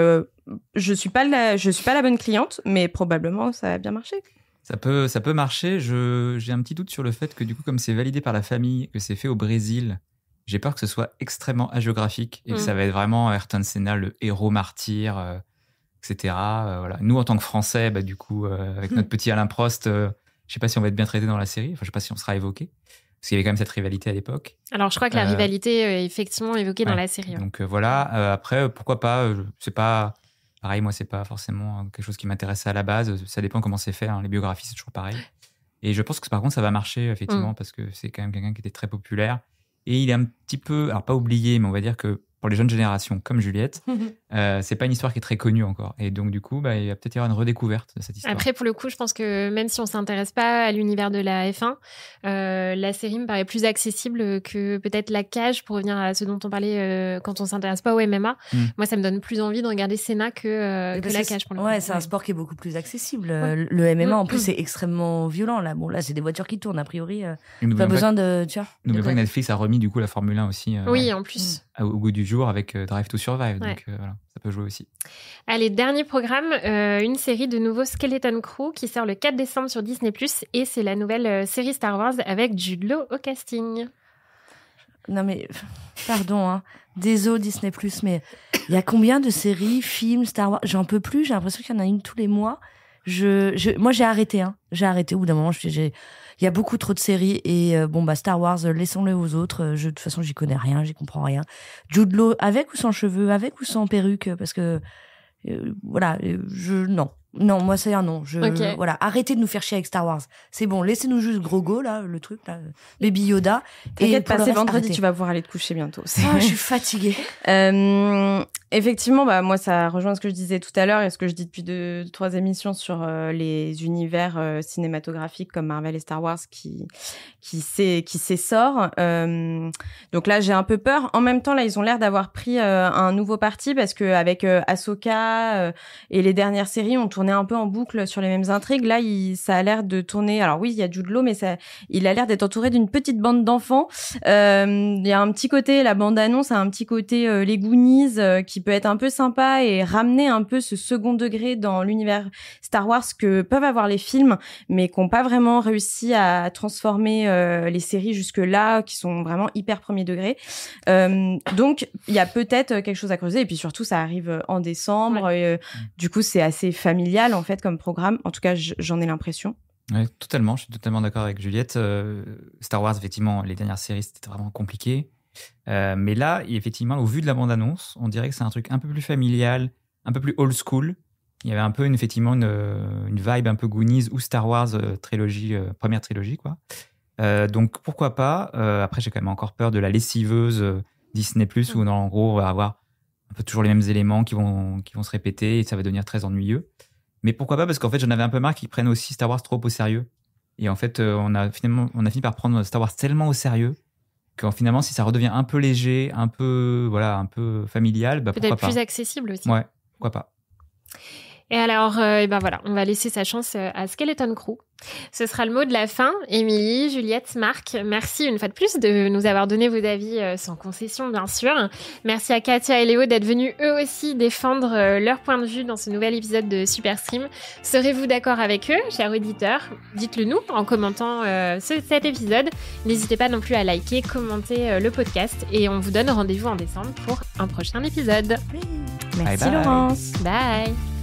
je suis pas la bonne cliente, mais probablement ça va bien marcher. Ça peut marcher. J'ai un petit doute sur le fait que du coup, comme c'est validé par la famille, que c'est fait au Brésil, j'ai peur que ce soit extrêmement hagiographique et que ça va être vraiment Ayrton Senna, le héros martyr, etc. Voilà. Nous, en tant que Français, du coup, avec notre petit Alain Prost, je sais pas si on va être bien traité dans la série. Enfin, je sais pas si on sera évoqué. Parce qu'il y avait quand même cette rivalité à l'époque. Alors, je crois que la rivalité est effectivement évoquée dans la série. Donc voilà. Après, pourquoi pas. C'est pas... Pareil, moi, c'est pas forcément quelque chose qui m'intéressait à la base. Ça dépend comment c'est fait. Les biographies, c'est toujours pareil. Et je pense que par contre, ça va marcher, effectivement, parce que c'est quand même quelqu'un qui était très populaire. Et il est un petit peu, alors pas oublié, mais on va dire que pour les jeunes générations, comme Juliette, c'est pas une histoire qui est très connue encore. Et donc, du coup, il va peut-être y avoir une redécouverte de cette histoire. Après, pour le coup, je pense que même si on s'intéresse pas à l'univers de la F1, la série me paraît plus accessible que peut-être la cage, pour revenir à ce dont on parlait quand on s'intéresse pas au MMA. Moi, ça me donne plus envie de regarder Senna que la cage, pour le coup. Ouais, c'est un sport qui est beaucoup plus accessible. Le MMA, en plus, c'est extrêmement violent. Là, c'est des voitures qui tournent, a priori. Pas besoin de... Tu vois, N'oubliez pas que Netflix a remis, du coup, la Formule 1 aussi. Oui, en plus. au goût du jour avec Drive to Survive. Ouais. Donc voilà, ça peut jouer aussi. Allez, dernier programme, une série de nouveau Skeleton Crew qui sort le 4 décembre sur Disney+, et c'est la nouvelle série Star Wars avec Jude Law au casting. Non mais, pardon, hein. Désolé Disney+, mais il y a combien de séries, films, Star Wars? J'en peux plus, j'ai l'impression qu'il y en a une tous les mois. Moi, j'ai arrêté, hein. J'ai arrêté au bout d'un moment. Il y a beaucoup trop de séries et Star Wars, laissons-le aux autres. De toute façon, j'y connais rien, j'y comprends rien. Jude Law, avec ou sans cheveux, avec ou sans perruque, parce que non, moi c'est un non. Ok. Voilà, arrêtez de nous faire chier avec Star Wars. C'est bon, laissez-nous juste Grogu là, le truc là, Baby Yoda. T'inquiète pas, pour le c'est reste, vendredi, arrêtez. tu vas pouvoir aller te coucher bientôt. Ah, je suis fatiguée. Effectivement, moi, ça rejoint ce que je disais tout à l'heure et ce que je dis depuis 2-3 émissions sur les univers cinématographiques comme Marvel et Star Wars qui s'essorent. Donc là, j'ai un peu peur. En même temps, là, ils ont l'air d'avoir pris un nouveau parti parce que avec Ahsoka et les dernières séries, on tournait un peu en boucle sur les mêmes intrigues. Là, ça a l'air de tourner. Alors oui, il y a Jude Law, mais il a l'air d'être entouré d'une petite bande d'enfants. Il y a un petit côté, la bande-annonce a un petit côté les Goonies qui peut être un peu sympa et ramener un peu ce second degré dans l'univers Star Wars que peuvent avoir les films, mais qui n'ont pas vraiment réussi à transformer les séries jusque-là, qui sont vraiment hyper premier degré. Donc, il y a peut-être quelque chose à creuser. Et puis surtout, ça arrive en décembre. Ouais. Du coup, c'est assez familial, en fait, comme programme. En tout cas, j'en ai l'impression. Ouais, totalement, je suis totalement d'accord avec Juliette. Star Wars, effectivement, les dernières séries, c'était vraiment compliqué. Mais là, effectivement, au vu de la bande-annonce, on dirait que c'est un truc un peu plus familial, un peu plus old school. Il y avait un peu une vibe un peu Goonies ou Star Wars première trilogie, quoi. Donc pourquoi pas. Après, j'ai quand même encore peur de la lessiveuse Disney+, où en gros, on va avoir un peu toujours les mêmes éléments qui vont se répéter et ça va devenir très ennuyeux. Mais pourquoi pas, parce qu'en fait, j'en avais un peu marre qu'ils prennent aussi Star Wars trop au sérieux. Et en fait, on a fini par prendre Star Wars tellement au sérieux que finalement, si ça redevient un peu léger, un peu familial, pourquoi Peut-être pas. plus accessible aussi. Ouais, pourquoi pas. Et alors, on va laisser sa chance à Skeleton Crew. Ce sera le mot de la fin. Émilie, Juliette, Marc, merci une fois de plus de nous avoir donné vos avis sans concession, bien sûr. Merci à Katia et Léo d'être venus eux aussi défendre leur point de vue dans ce nouvel épisode de Superstream. Serez-vous d'accord avec eux, chers auditeurs? Dites-le nous en commentant cet épisode. N'hésitez pas non plus à liker, commenter le podcast et on vous donne rendez-vous en décembre pour un prochain épisode. Merci, bye. Laurence. Bye!